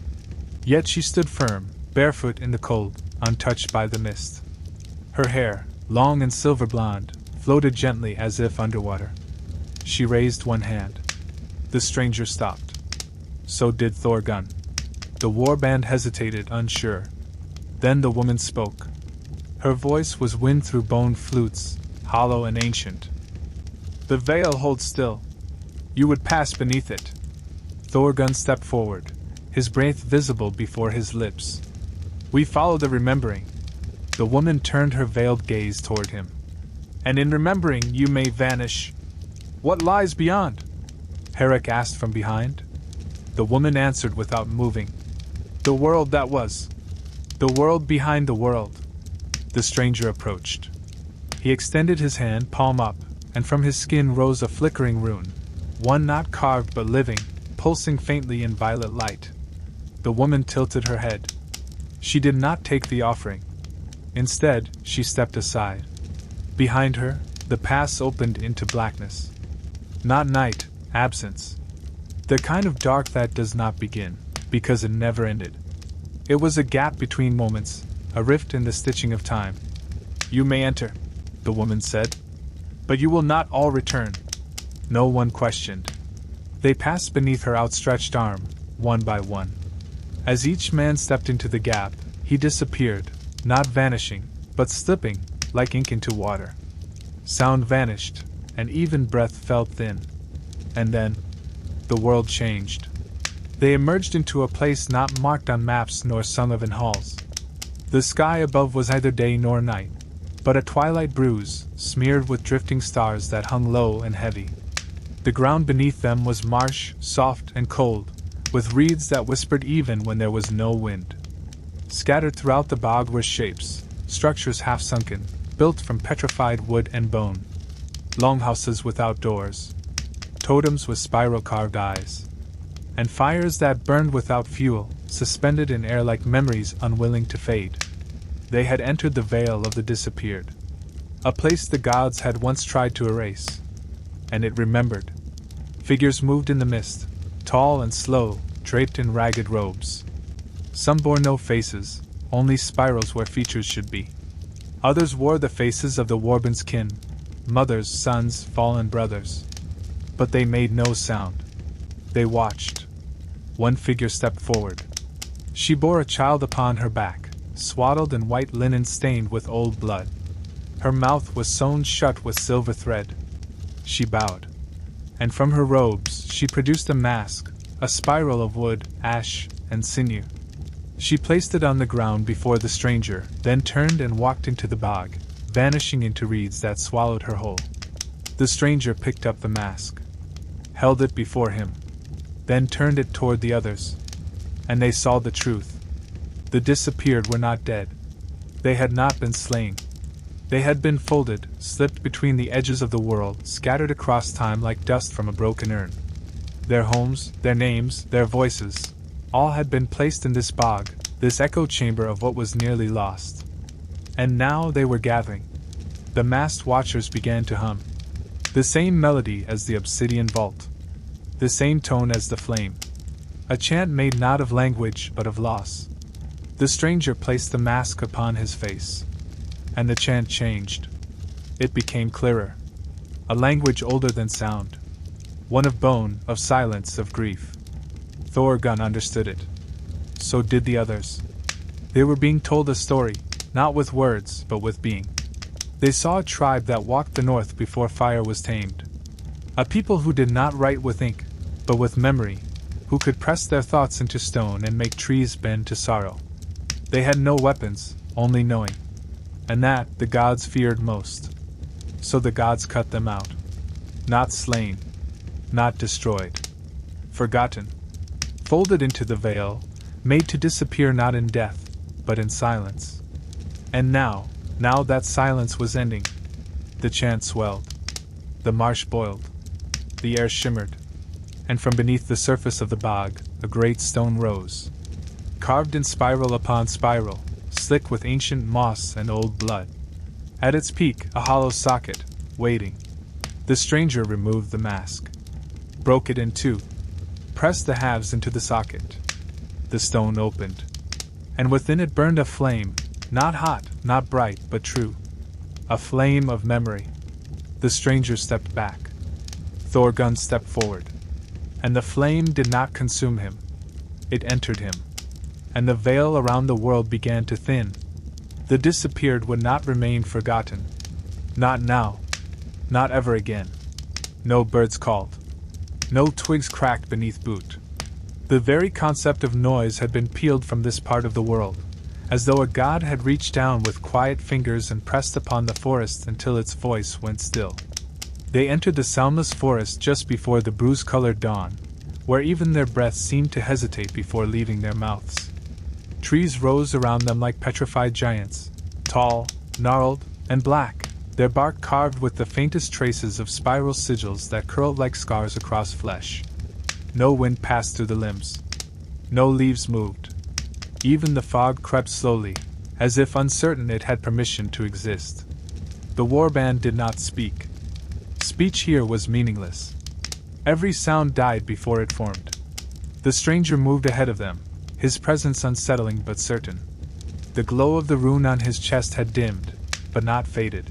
Yet she stood firm, barefoot in the cold, untouched by the mist. Her hair, long and silver blonde, floated gently as if underwater. She raised one hand. The stranger stopped. So did Thorgunn. The warband hesitated, unsure. Then the woman spoke. Her voice was wind through bone flutes, hollow and ancient. The veil holds still. You would pass beneath it. Thorgunn stepped forward, his breath visible before his lips. We follow the remembering. The woman turned her veiled gaze toward him. And in remembering you may vanish. What lies beyond? Herrick asked from behind. The woman answered without moving. The world that was. The world behind the world. The stranger approached. He extended his hand, palm up, and from his skin rose a flickering rune, one not carved but living, pulsing faintly in violet light. The woman tilted her head. She did not take the offering. Instead, she stepped aside. Behind her, the pass opened into blackness. Not night, absence. The kind of dark that does not begin, because it never ended. It was a gap between moments, a rift in the stitching of time. You may enter, the woman said. But you will not all return. No one questioned. They passed beneath her outstretched arm, one by one. As each man stepped into the gap, he disappeared, not vanishing, but slipping, like ink into water. Sound vanished, and even breath felt thin. And then, the world changed. They emerged into a place not marked on maps nor sung of in halls. The sky above was neither day nor night, but a twilight bruise, smeared with drifting stars that hung low and heavy. The ground beneath them was marsh, soft and cold, with reeds that whispered even when there was no wind. Scattered throughout the bog were shapes, structures half-sunken, built from petrified wood and bone. Longhouses without doors, totems with spiral-carved eyes, and fires that burned without fuel, suspended in air like memories unwilling to fade. They had entered the veil of the disappeared, a place the gods had once tried to erase. And it remembered. Figures moved in the mist, tall and slow, draped in ragged robes. Some bore no faces, only spirals where features should be. Others wore the faces of the warband's kin, mothers, sons, fallen brothers. But they made no sound. They watched. One figure stepped forward. She bore a child upon her back, swaddled in white linen stained with old blood. Her mouth was sewn shut with silver thread. She bowed. And from her robes she produced a mask, a spiral of wood, ash, and sinew. She placed it on the ground before the stranger, then turned and walked into the bog, vanishing into reeds that swallowed her whole. The stranger picked up the mask, held it before him, then turned it toward the others. And they saw the truth. The disappeared were not dead. They had not been slain. They had been folded, slipped between the edges of the world, scattered across time like dust from a broken urn. Their homes, their names, their voices, all had been placed in this bog, this echo chamber of what was nearly lost. And now they were gathering. The masked watchers began to hum. The same melody as the obsidian vault. The same tone as the flame. A chant made not of language but of loss. The stranger placed the mask upon his face. And the chant changed. It became clearer. A language older than sound. One of bone, of silence, of grief. Thorgunn understood it. So did the others. They were being told a story, not with words, but with being. They saw a tribe that walked the north before fire was tamed. A people who did not write with ink, but with memory, who could press their thoughts into stone and make trees bend to sorrow. They had no weapons, only knowing. And that the gods feared most. So the gods cut them out. Not slain. Not destroyed. forgotten, folded into the veil, made to disappear not in death, but in silence. And now that silence was ending, the chant swelled, the marsh boiled, the air shimmered, and from beneath the surface of the bog, a great stone rose, carved in spiral upon spiral, slick with ancient moss and old blood. At its peak, a hollow socket, waiting. The stranger removed the mask, broke it in two, pressed the halves into the socket. The stone opened, and within it burned a flame, not hot, not bright, but true. A flame of memory. The stranger stepped back. Thorgunn stepped forward. And the flame did not consume him. It entered him. And the veil around the world began to thin. The disappeared would not remain forgotten. Not now. Not ever again. No birds called. No twigs cracked beneath boot. The very concept of noise had been peeled from this part of the world, as though a god had reached down with quiet fingers and pressed upon the forest until its voice went still. They entered the soundless forest just before the bruise-colored dawn, where even their breaths seemed to hesitate before leaving their mouths. Trees rose around them like petrified giants, tall, gnarled, and black, their bark carved with the faintest traces of spiral sigils that curled like scars across flesh. No wind passed through the limbs. No leaves moved. Even the fog crept slowly, as if uncertain it had permission to exist. The warband did not speak. Speech here was meaningless. Every sound died before it formed. The stranger moved ahead of them, his presence unsettling but certain. The glow of the rune on his chest had dimmed, but not faded.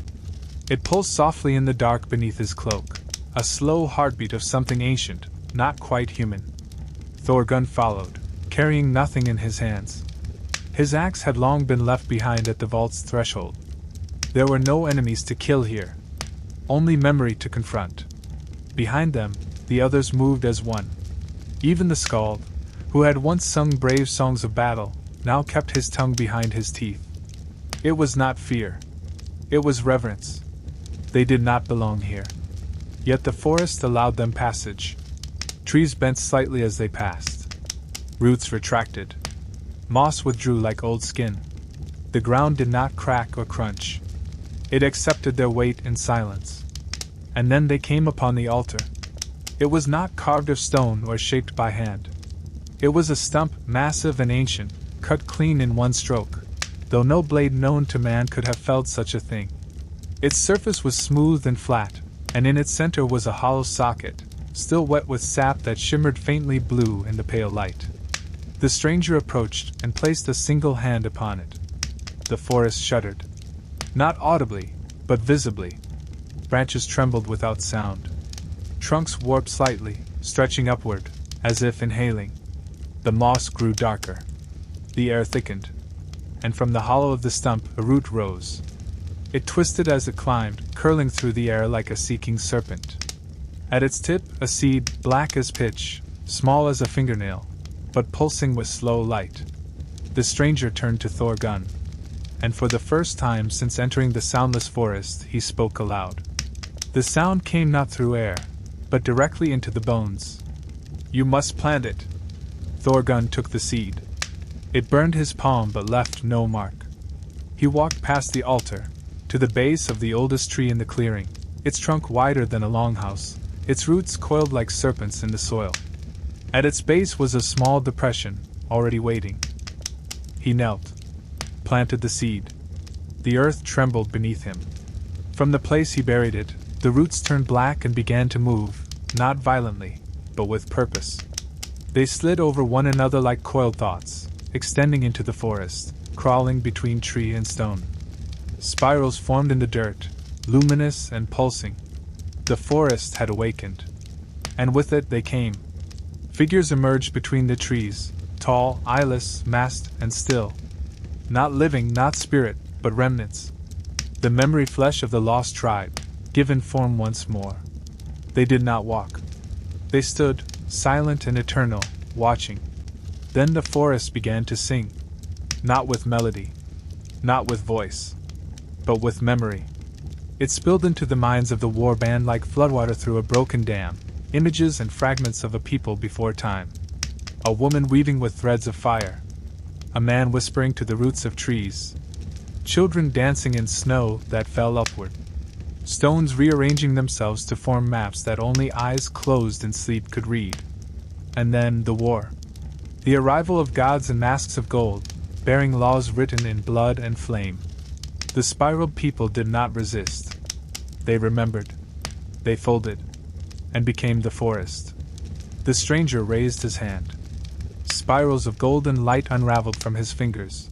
It pulsed softly in the dark beneath his cloak, a slow heartbeat of something ancient, not quite human. Thorgunn followed, carrying nothing in his hands. His axe had long been left behind at the vault's threshold. There were no enemies to kill here, only memory to confront. Behind them, the others moved as one. Even the skald, who had once sung brave songs of battle, now kept his tongue behind his teeth. It was not fear. It was reverence. They did not belong here. Yet the forest allowed them passage. Trees bent slightly as they passed. Roots retracted. Moss withdrew like old skin. The ground did not crack or crunch. It accepted their weight in silence. And then they came upon the altar. It was not carved of stone or shaped by hand. It was a stump, massive and ancient, cut clean in one stroke, though no blade known to man could have felled such a thing. Its surface was smooth and flat, and in its center was a hollow socket, still wet with sap that shimmered faintly blue in the pale light. The stranger approached and placed a single hand upon it. The forest shuddered. Not audibly, but visibly. Branches trembled without sound. Trunks warped slightly, stretching upward, as if inhaling. The moss grew darker. The air thickened. And from the hollow of the stump a root rose. It twisted as it climbed, curling through the air like a seeking serpent. At its tip, a seed, black as pitch, small as a fingernail, but pulsing with slow light. The stranger turned to Thorgunn, and for the first time since entering the soundless forest, he spoke aloud. The sound came not through air, but directly into the bones. You must plant it. Thorgunn took the seed. It burned his palm but left no mark. He walked past the altar, to the base of the oldest tree in the clearing, its trunk wider than a longhouse, its roots coiled like serpents in the soil. At its base was a small depression, already waiting. He knelt, planted the seed. The earth trembled beneath him. From the place he buried it, the roots turned black and began to move, not violently, but with purpose. They slid over one another like coiled thoughts, extending into the forest, crawling between tree and stone. Spirals formed in the dirt, luminous and pulsing. The forest had awakened. And with it they came. Figures emerged between the trees, tall, eyeless, masked, and still. Not living, not spirit, but remnants. The memory flesh of the lost tribe, given form once more. They did not walk. They stood, silent and eternal, watching. Then the forest began to sing. Not with melody. Not with voice. But with memory. It spilled into the minds of the warband like floodwater through a broken dam, images and fragments of a people before time. A woman weaving with threads of fire. A man whispering to the roots of trees. Children dancing in snow that fell upward. Stones rearranging themselves to form maps that only eyes closed in sleep could read. And then the war. The arrival of gods in masks of gold, bearing laws written in blood and flame. The spiraled people did not resist. They remembered. They folded. And became the forest. The stranger raised his hand. Spirals of golden light unraveled from his fingers.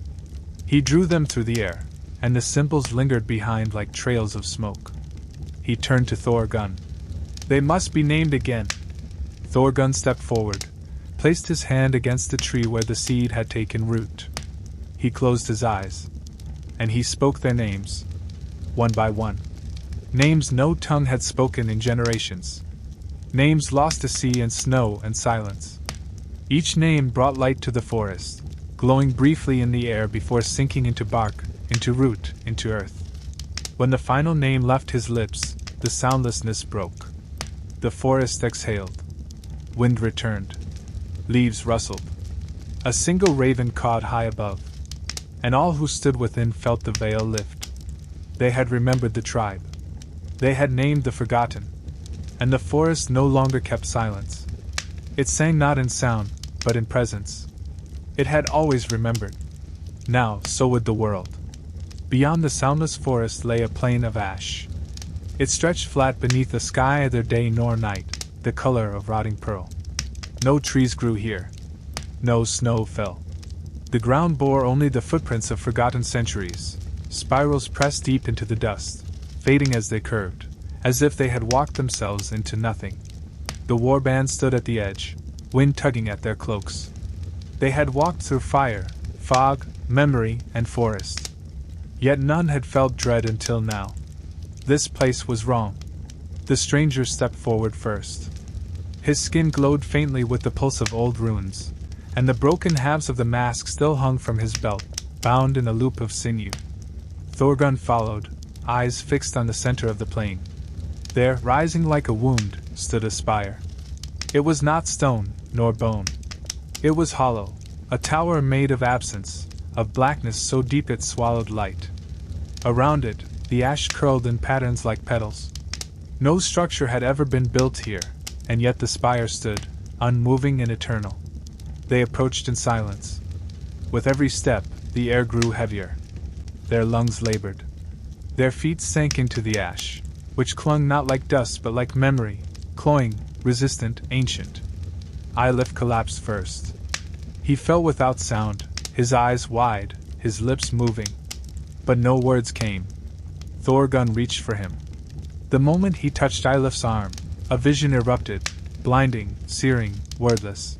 He drew them through the air, and the symbols lingered behind like trails of smoke. He turned to Thorgunn. They must be named again. Thorgunn stepped forward, placed his hand against the tree where the seed had taken root. He closed his eyes, and he spoke their names, one by one. Names no tongue had spoken in generations. Names lost to sea and snow and silence. Each name brought light to the forest, glowing briefly in the air before sinking into bark, into root, into earth. When the final name left his lips, the soundlessness broke. The forest exhaled. Wind returned. Leaves rustled. A single raven cawed high above. And all who stood within felt the veil lift. They had remembered the tribe. They had named the forgotten. And the forest no longer kept silence. It sang not in sound, but in presence. It had always remembered. Now, so would the world. Beyond the soundless forest lay a plain of ash. It stretched flat beneath a sky neither day nor night, the color of rotting pearl. No trees grew here. No snow fell. The ground bore only the footprints of forgotten centuries, spirals pressed deep into the dust, fading as they curved, as if they had walked themselves into nothing. The warband stood at the edge, wind tugging at their cloaks. They had walked through fire, fog, memory, and forest. Yet none had felt dread until now. This place was wrong. The stranger stepped forward first. His skin glowed faintly with the pulse of old runes, and the broken halves of the mask still hung from his belt, bound in a loop of sinew. Thorgunn followed, eyes fixed on the center of the plain. There, rising like a wound, stood a spire. It was not stone, nor bone. It was hollow, a tower made of absence, of blackness so deep it swallowed light. Around it, the ash curled in patterns like petals. No structure had ever been built here, and yet the spire stood, unmoving and eternal. They approached in silence. With every step, the air grew heavier. Their lungs labored. Their feet sank into the ash, which clung not like dust but like memory, cloying, resistant, ancient. Eilif collapsed first. He fell without sound, his eyes wide, his lips moving. But no words came. Thorgunn reached for him. The moment he touched Eilif's arm, a vision erupted, blinding, searing, wordless.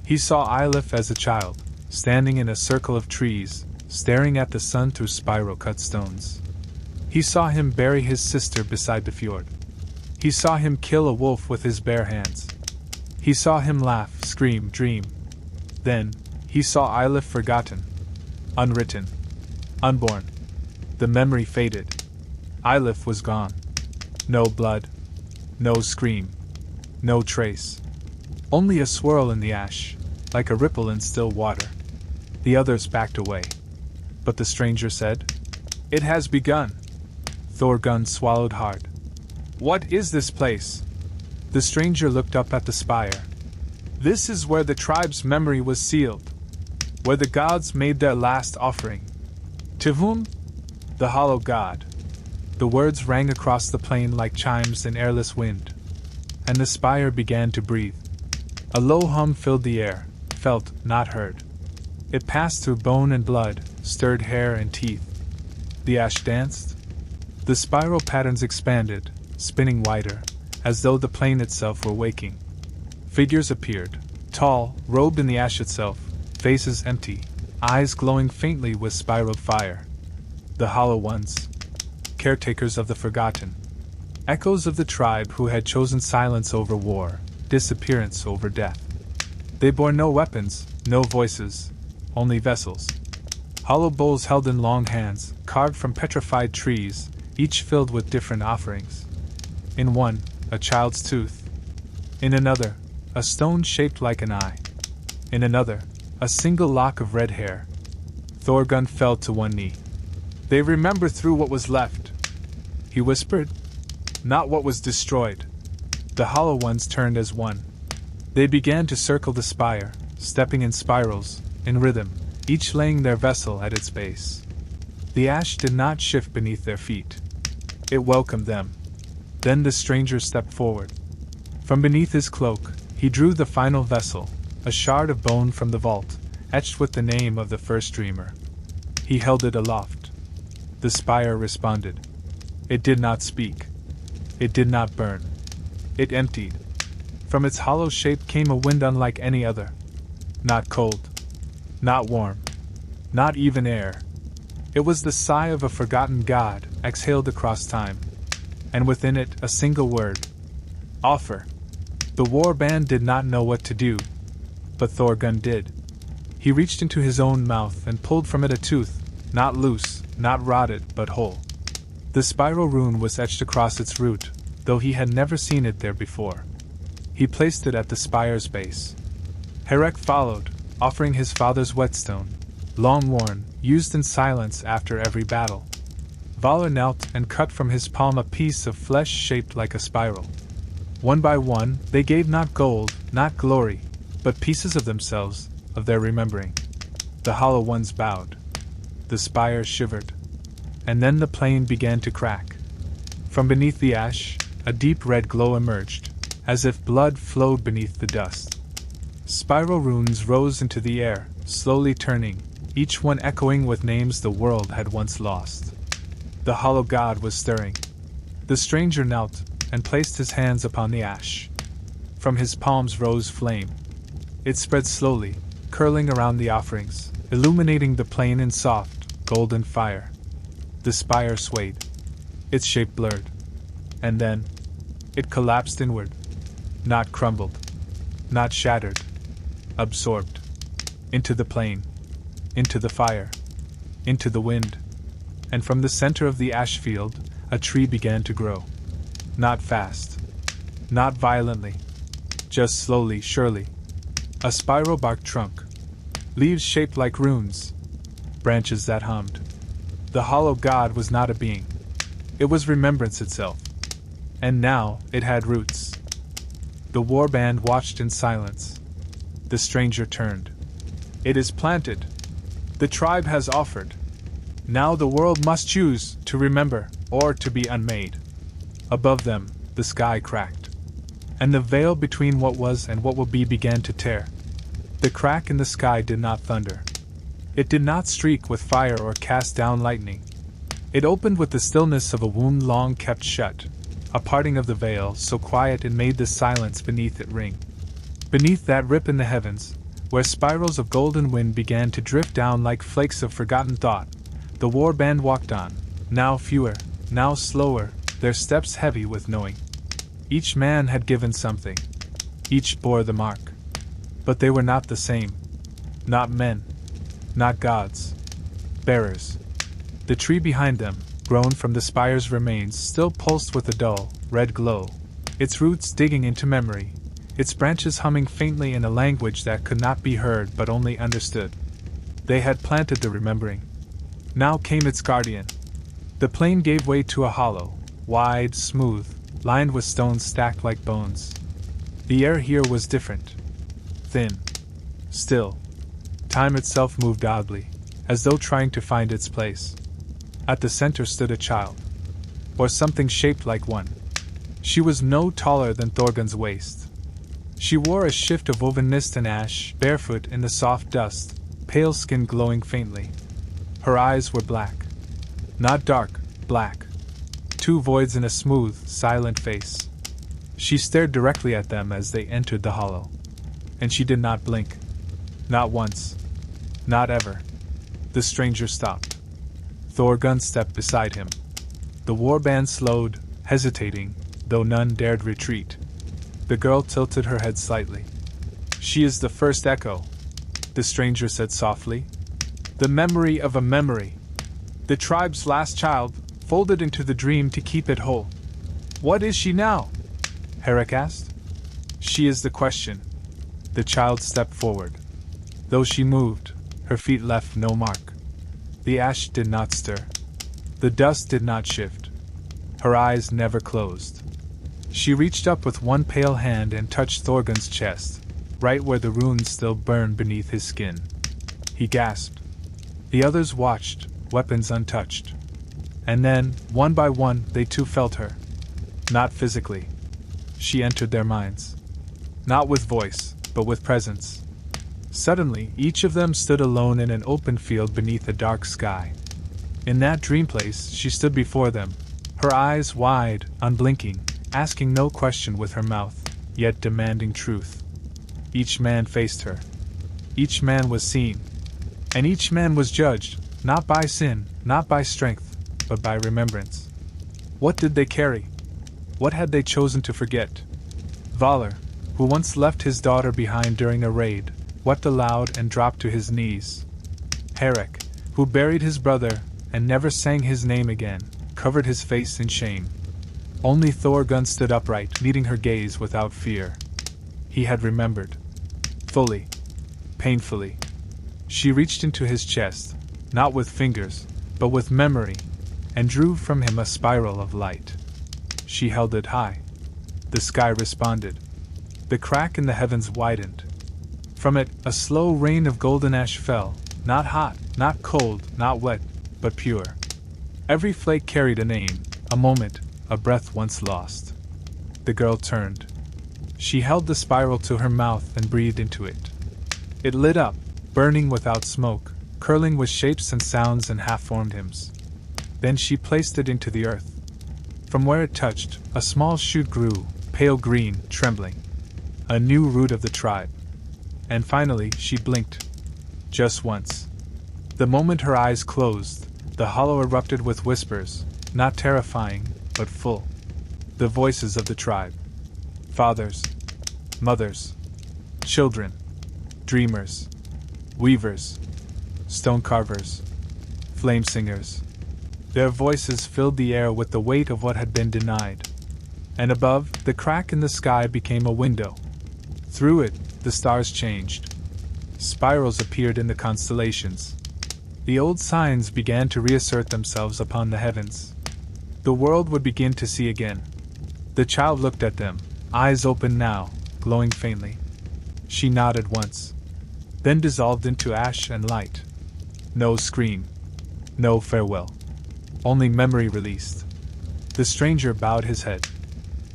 He saw Eilif as a child, standing in a circle of trees, staring at the sun through spiral-cut stones. He saw him bury his sister beside the fjord. He saw him kill a wolf with his bare hands. He saw him laugh, scream, dream. Then, he saw Eilif forgotten, unwritten, unborn. The memory faded. Eilif was gone. No blood. No scream. No trace. Only a swirl in the ash, like a ripple in still water. The others backed away. But the stranger said, "It has begun." Thorgunn swallowed hard. "What is this place?" The stranger looked up at the spire. "This is where the tribe's memory was sealed. Where the gods made their last offering." "To whom?" "The hollow god." The words rang across the plain like chimes in airless wind. And the spire began to breathe. A low hum filled the air, felt, not heard. It passed through bone and blood, stirred hair and teeth. The ash danced. The spiral patterns expanded, spinning wider, as though the plain itself were waking. Figures appeared, tall, robed in the ash itself, faces empty, eyes glowing faintly with spiraled fire. The hollow ones. Caretakers of the forgotten. Echoes of the tribe who had chosen silence over war, disappearance over death. They bore no weapons, no voices, only vessels. Hollow bowls held in long hands, carved from petrified trees, each filled with different offerings. In one, a child's tooth. In another, a stone shaped like an eye. In another, a single lock of red hair. Thorgunn fell to one knee. They remember through what was left, he whispered. Not what was destroyed. The hollow ones turned as one. They began to circle the spire, stepping in spirals, in rhythm, each laying their vessel at its base. The ash did not shift beneath their feet. It welcomed them. Then the stranger stepped forward. From beneath his cloak, he drew the final vessel, a shard of bone from the vault, etched with the name of the first dreamer. He held it aloft. The spire responded. It did not speak. It did not burn. It emptied. From its hollow shape came a wind unlike any other. Not cold. Not warm. Not even air. It was the sigh of a forgotten god, exhaled across time. And within it, a single word. Offer. The war band did not know what to do. But Thorgunn did. He reached into his own mouth and pulled from it a tooth, not loose, not rotted, but whole. The spiral rune was etched across its root, though he had never seen it there before. He placed it at the spire's base. Herek followed, offering his father's whetstone, long worn, used in silence after every battle. Valor knelt and cut from his palm a piece of flesh shaped like a spiral. One by one, they gave not gold, not glory, but pieces of themselves, of their remembering. The hollow ones bowed. The spire shivered. And then the plain began to crack. From beneath the ash, a deep red glow emerged, as if blood flowed beneath the dust. Spiral runes rose into the air, slowly turning, each one echoing with names the world had once lost. The hollow god was stirring. The stranger knelt, and placed his hands upon the ash. From his palms rose flame. It spread slowly, curling around the offerings, illuminating the plain in soft, golden fire. The spire swayed. Its shape blurred. And then, it collapsed inward. Not crumbled. Not shattered. Absorbed. Into the plain. Into the fire. Into the wind. And from the center of the ash field, a tree began to grow. Not fast. Not violently. Just slowly, surely. A spiral-barked trunk. Leaves shaped like runes. Branches that hummed. The hollow god was not a being. It was remembrance itself. And now, it had roots. The warband watched in silence. The stranger turned. It is planted. The tribe has offered. Now the world must choose to remember or to be unmade. Above them, the sky cracked. And the veil between what was and what will be began to tear. The crack in the sky did not thunder. It did not streak with fire or cast down lightning. It opened with the stillness of a wound long kept shut, a parting of the veil so quiet it made the silence beneath it ring. Beneath that rip in the heavens, where spirals of golden wind began to drift down like flakes of forgotten thought, the war band walked on, now fewer, now slower, their steps heavy with knowing. Each man had given something. Each bore the mark. But they were not the same. Not men. Not gods. Bearers. The tree behind them, grown from the spire's remains, still pulsed with a dull, red glow, its roots digging into memory, its branches humming faintly in a language that could not be heard but only understood. They had planted the remembering. Now came its guardian. The plain gave way to a hollow, wide, smooth, lined with stones stacked like bones. The air here was different. Thin. Still. Time itself moved oddly, as though trying to find its place. At the center stood a child. Or something shaped like one. She was no taller than Thorgunn's waist. She wore a shift of woven mist and ash, barefoot in the soft dust, pale skin glowing faintly. Her eyes were black. Not dark, black. Two voids in a smooth, silent face. She stared directly at them as they entered the hollow. And she did not blink. Not once. Not ever. The stranger stopped. Thorgunn stepped beside him. The warband slowed, hesitating, though none dared retreat. The girl tilted her head slightly. She is the first echo, the stranger said softly. The memory of a memory. The tribe's last child, folded into the dream to keep it whole. What is she now? Herek asked. She is the question. The child stepped forward. Though she moved, her feet left no mark. The ash did not stir. The dust did not shift. Her eyes never closed. She reached up with one pale hand and touched Thorgun's chest, right where the runes still burned beneath his skin. He gasped. The others watched, weapons untouched. And then, one by one, they too felt her. Not physically. She entered their minds. Not with voice, but with presence. Suddenly, each of them stood alone in an open field beneath a dark sky. In that dream place, she stood before them, her eyes wide, unblinking, asking no question with her mouth, yet demanding truth. Each man faced her. Each man was seen. And each man was judged, not by sin, not by strength, but by remembrance. What did they carry? What had they chosen to forget? Valor, who once left his daughter behind during a raid, wept aloud and dropped to his knees. Herrick, who buried his brother and never sang his name again, covered his face in shame. Only Thorgun stood upright, meeting her gaze without fear. He had remembered. Fully. Painfully. She reached into his chest, not with fingers, but with memory, and drew from him a spiral of light. She held it high. The sky responded. The crack in the heavens widened. From it, a slow rain of golden ash fell, not hot, not cold, not wet, but pure. Every flake carried a name, a moment, a breath once lost. The girl turned. She held the spiral to her mouth and breathed into it. It lit up, burning without smoke, curling with shapes and sounds and half-formed hymns. Then she placed it into the earth. From where it touched, a small shoot grew, pale green, trembling. A new root of the tribe. And finally, she blinked. Just once. The moment her eyes closed, the hollow erupted with whispers, not terrifying, but full. The voices of the tribe. Fathers. Mothers. Children. Dreamers. Weavers. Stone carvers. Flame singers. Their voices filled the air with the weight of what had been denied. And above, the crack in the sky became a window. Through it, the stars changed. Spirals appeared in the constellations. The old signs began to reassert themselves upon the heavens. The world would begin to see again. The child looked at them, eyes open now, glowing faintly. She nodded once, then dissolved into ash and light. No scream. No farewell. Only memory released. The stranger bowed his head.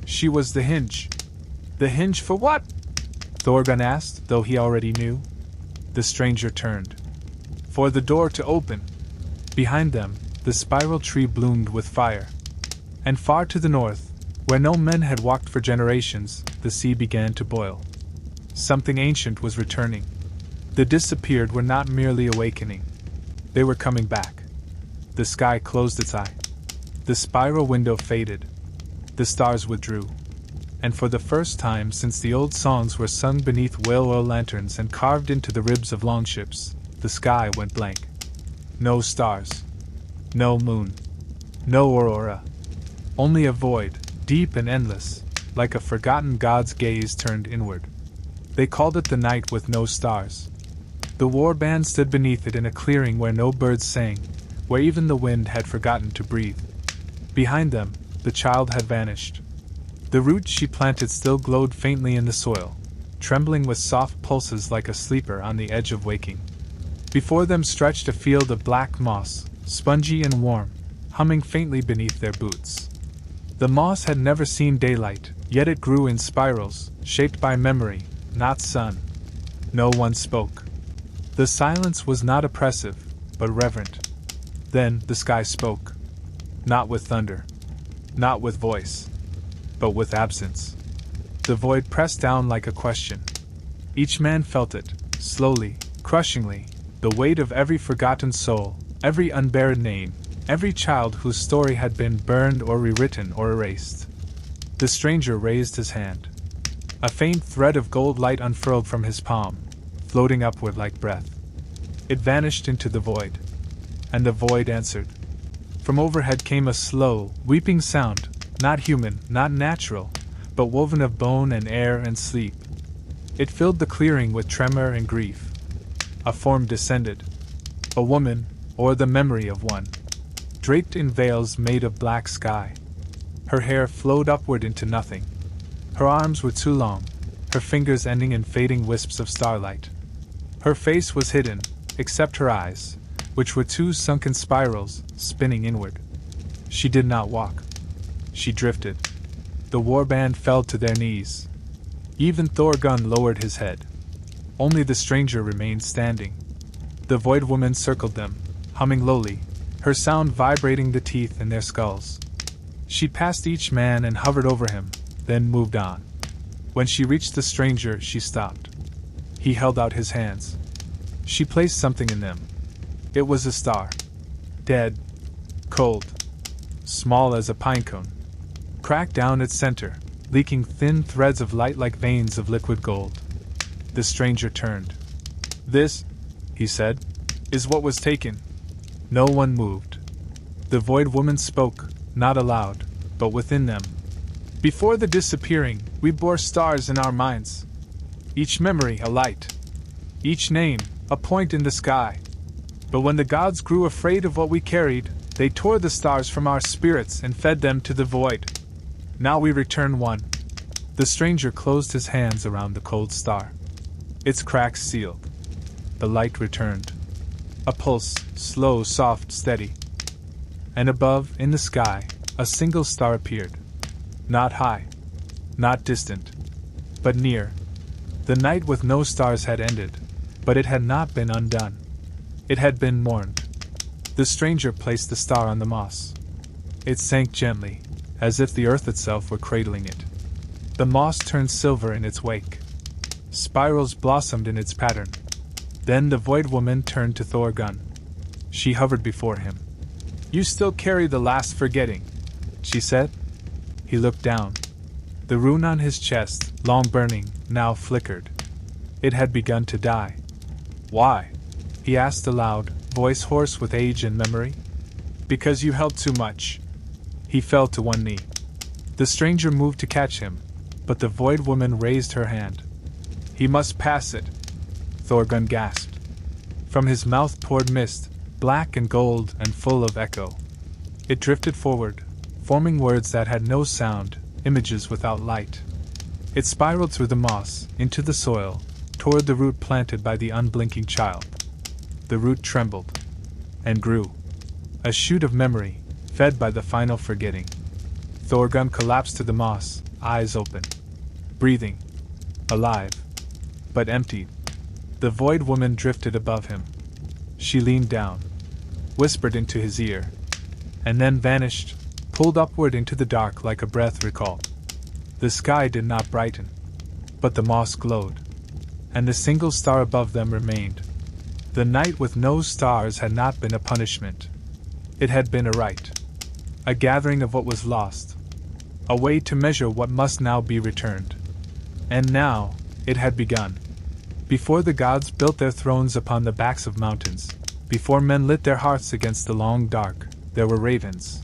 She was the hinge. The hinge for what? Thorgun asked, though he already knew. The stranger turned. For the door to open. Behind them, the spiral tree bloomed with fire. And far to the north, where no men had walked for generations, the sea began to boil. Something ancient was returning. The disappeared were not merely awakening. They were coming back. The sky closed its eye. The spiral window faded. The stars withdrew. And for the first time since the old songs were sung beneath whale oil lanterns and carved into the ribs of longships, the sky went blank. No stars. No moon. No aurora. Only a void, deep and endless, like a forgotten god's gaze turned inward. They called it the night with no stars. The war band stood beneath it in a clearing where no birds sang, where even the wind had forgotten to breathe. Behind them, the child had vanished. The root she planted still glowed faintly in the soil, trembling with soft pulses like a sleeper on the edge of waking. Before them stretched a field of black moss, spongy and warm, humming faintly beneath their boots. The moss had never seen daylight, yet it grew in spirals, shaped by memory, not sun. No one spoke. The silence was not oppressive, but reverent. Then the sky spoke. Not with thunder. Not with voice. But with absence. The void pressed down like a question. Each man felt it, slowly, crushingly, the weight of every forgotten soul, every unburied name, every child whose story had been burned or rewritten or erased. The stranger raised his hand. A faint thread of gold light unfurled from his palm, floating upward like breath. It vanished into the void. And the void answered. From overhead came a slow, weeping sound, not human, not natural, but woven of bone and air and sleep. It filled the clearing with tremor and grief. A form descended. A woman, or the memory of one, draped in veils made of black sky. Her hair flowed upward into nothing. Her arms were too long, her fingers ending in fading wisps of starlight. Her face was hidden, except her eyes, which were two sunken spirals, spinning inward. She did not walk. She drifted. The warband fell to their knees. Even Thorgunn lowered his head. Only the stranger remained standing. The Void Woman circled them, humming lowly, her sound vibrating the teeth in their skulls. She passed each man and hovered over him, then moved on. When she reached the stranger, she stopped. He held out his hands. She placed something in them. It was a star. Dead. Cold. Small as a pinecone. Cracked down its center, leaking thin threads of light like veins of liquid gold. The stranger turned. "This," he said, "is what was taken." No one moved. The Void Woman spoke, not aloud, but within them. "Before the disappearing, we bore stars in our minds. Each memory a light. Each name, a point in the sky. But when the gods grew afraid of what we carried, they tore the stars from our spirits and fed them to the void. Now we return one." The stranger closed his hands around the cold star. Its cracks sealed. The light returned. A pulse, slow, soft, steady. And above, in the sky, a single star appeared. Not high. Not distant. But near. The night with no stars had ended, but it had not been undone. It had been mourned. The stranger placed the star on the moss. It sank gently, as if the earth itself were cradling it. The moss turned silver in its wake. Spirals blossomed in its pattern. Then the Void Woman turned to Thorgunn. She hovered before him. "You still carry the last forgetting," she said. He looked down. The rune on his chest, long burning, now flickered. It had begun to die. "Why?" he asked aloud, voice hoarse with age and memory. "Because you held too much." He fell to one knee. The stranger moved to catch him, but the Void Woman raised her hand. "He must pass it," Thorgunn gasped. From his mouth poured mist, black and gold and full of echo. It drifted forward, forming words that had no sound, images without light. It spiraled through the moss, into the soil, toward the root planted by the unblinking child. The root trembled. And grew. A shoot of memory, fed by the final forgetting. Thorgunn collapsed to the moss, eyes open. Breathing. Alive. But emptied. The Void Woman drifted above him. She leaned down. Whispered into his ear. And then vanished, pulled upward into the dark like a breath recalled. The sky did not brighten. But the moss glowed. And the single star above them remained. The night with no stars had not been a punishment. It had been a rite. A gathering of what was lost. A way to measure what must now be returned. And now, it had begun. Before the gods built their thrones upon the backs of mountains, before men lit their hearts against the long dark, there were ravens.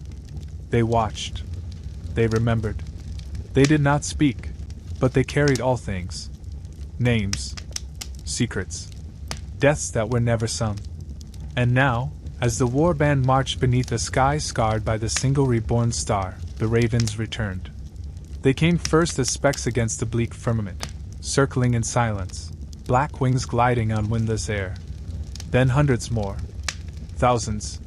They watched. They remembered. They did not speak, but they carried all things. Names. Secrets. Deaths that were never sung. And now, as the warband marched beneath a sky scarred by the single reborn star, the ravens returned. They came first as specks against the bleak firmament, circling in silence, black wings gliding on windless air. Then hundreds more. Thousands.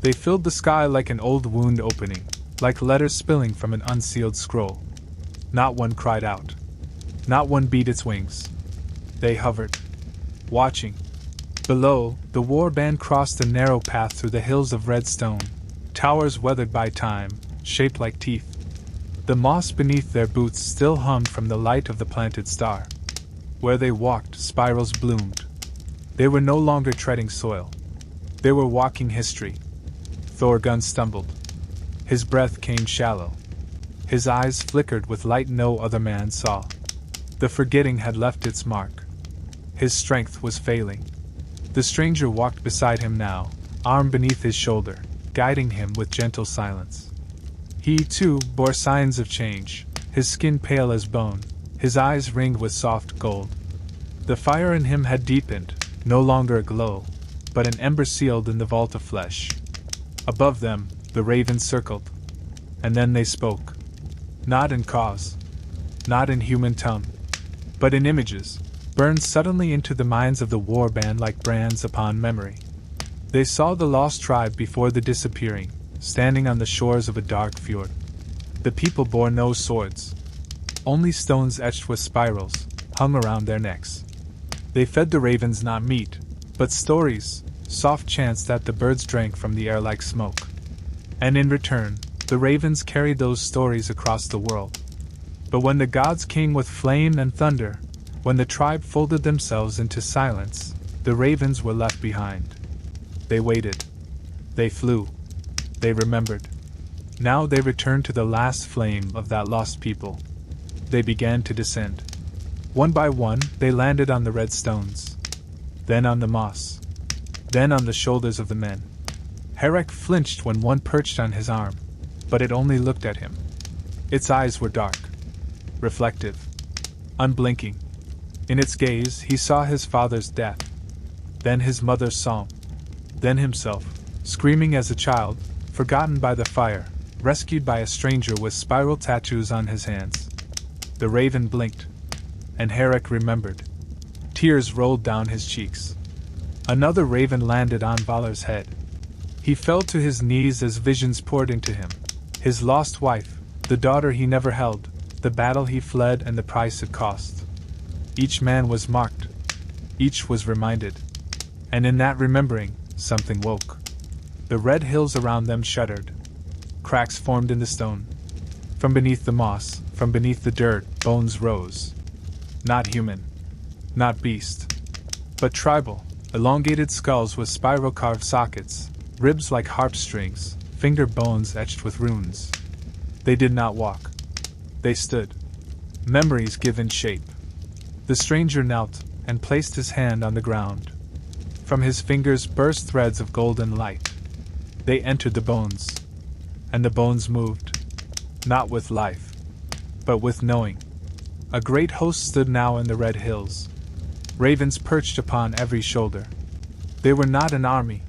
They filled the sky like an old wound opening, like letters spilling from an unsealed scroll. Not one cried out. Not one beat its wings. They hovered. Watching. Below, the warband crossed a narrow path through the hills of red stone, towers weathered by time, shaped like teeth. The moss beneath their boots still hummed from the light of the planted star. Where they walked, spirals bloomed. They were no longer treading soil. They were walking history. Thorgunn stumbled. His breath came shallow. His eyes flickered with light no other man saw. The forgetting had left its mark. His strength was failing. The stranger walked beside him now, arm beneath his shoulder, guiding him with gentle silence. He, too, bore signs of change, his skin pale as bone, his eyes ringed with soft gold. The fire in him had deepened, no longer a glow, but an ember sealed in the vault of flesh. Above them, the ravens circled. And then they spoke. Not in cause, not in human tongue, but in images, burned suddenly into the minds of the war band like brands upon memory. They saw the lost tribe before the disappearing, standing on the shores of a dark fjord. The people bore no swords. Only stones etched with spirals hung around their necks. They fed the ravens not meat, but stories, soft chants that the birds drank from the air like smoke. And in return, the ravens carried those stories across the world. But when the gods came with flame and thunder, when the tribe folded themselves into silence, the ravens were left behind. They waited. They flew. They remembered. Now they returned to the last flame of that lost people. They began to descend. One by one, they landed on the red stones. Then on the moss. Then on the shoulders of the men. Herrick flinched when one perched on his arm, but it only looked at him. Its eyes were dark, reflective, unblinking. In its gaze, he saw his father's death, then his mother's song, then himself, screaming as a child, forgotten by the fire, rescued by a stranger with spiral tattoos on his hands. The raven blinked, and Herrick remembered. Tears rolled down his cheeks. Another raven landed on Valar's head. He fell to his knees as visions poured into him. His lost wife, the daughter he never held, the battle he fled and the price it cost. Each man was marked. Each was reminded. And in that remembering, something woke. The red hills around them shuddered. Cracks formed in the stone. From beneath the moss, from beneath the dirt, bones rose. Not human. Not beast. But tribal, elongated skulls with spiral-carved sockets, ribs like harp strings, finger bones etched with runes. They did not walk. They stood. Memories given shape. The stranger knelt and placed his hand on the ground. From his fingers burst threads of golden light. They entered the bones. And the bones moved. Not with life, but with knowing. A great host stood now in the red hills. Ravens perched upon every shoulder. They were not an army.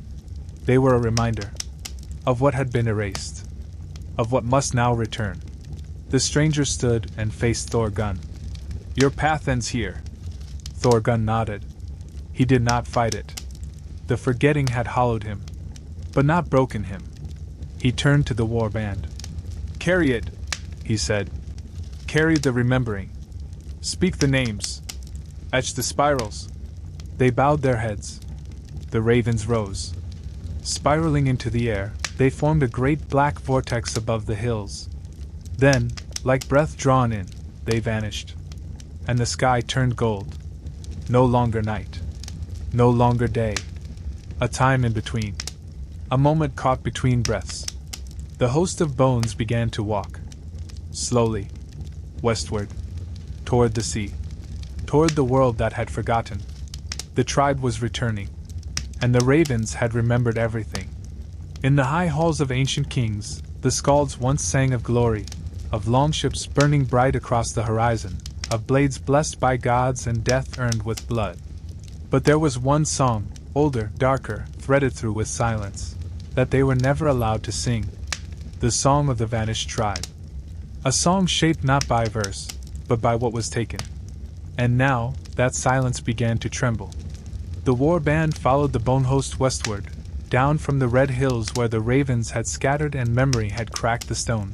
They were a reminder of what had been erased, of what must now return. The stranger stood and faced Thorgunn. Your path ends here. Thorgunn nodded. He did not fight it. The forgetting had hollowed him, but not broken him. He turned to the war band. Carry it, he said. Carry the remembering. Speak the names. Etch the spirals. They bowed their heads. The ravens rose. Spiraling into the air, they formed a great black vortex above the hills. Then, like breath drawn in, they vanished. And the sky turned gold. No longer night. No longer day. A time in between. A moment caught between breaths. The host of bones began to walk. Slowly. Westward. Toward the sea. Toward the world that had forgotten. The tribe was returning. And the ravens had remembered everything. In the high halls of ancient kings, the skalds once sang of glory, of longships burning bright across the horizon, of blades blessed by gods and death earned with blood. But there was one song, older, darker, threaded through with silence, that they were never allowed to sing. The song of the vanished tribe. A song shaped not by verse, but by what was taken. And now, that silence began to tremble. The war band followed the bone host westward, down from the red hills where the ravens had scattered and memory had cracked the stone.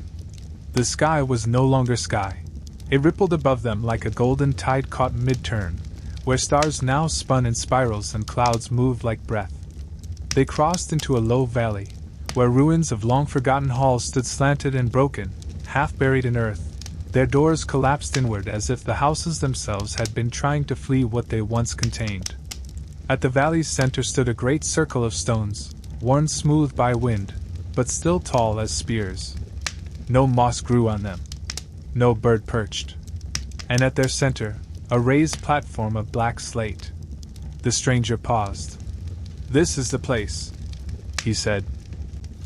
The sky was no longer sky. It rippled above them like a golden tide caught mid-turn, where stars now spun in spirals and clouds moved like breath. They crossed into a low valley, where ruins of long-forgotten halls stood slanted and broken, half buried in earth. Their doors collapsed inward as if the houses themselves had been trying to flee what they once contained. At the valley's center stood a great circle of stones, worn smooth by wind, but still tall as spears. No moss grew on them. No bird perched. And at their center, a raised platform of black slate. The stranger paused. This is the place, he said.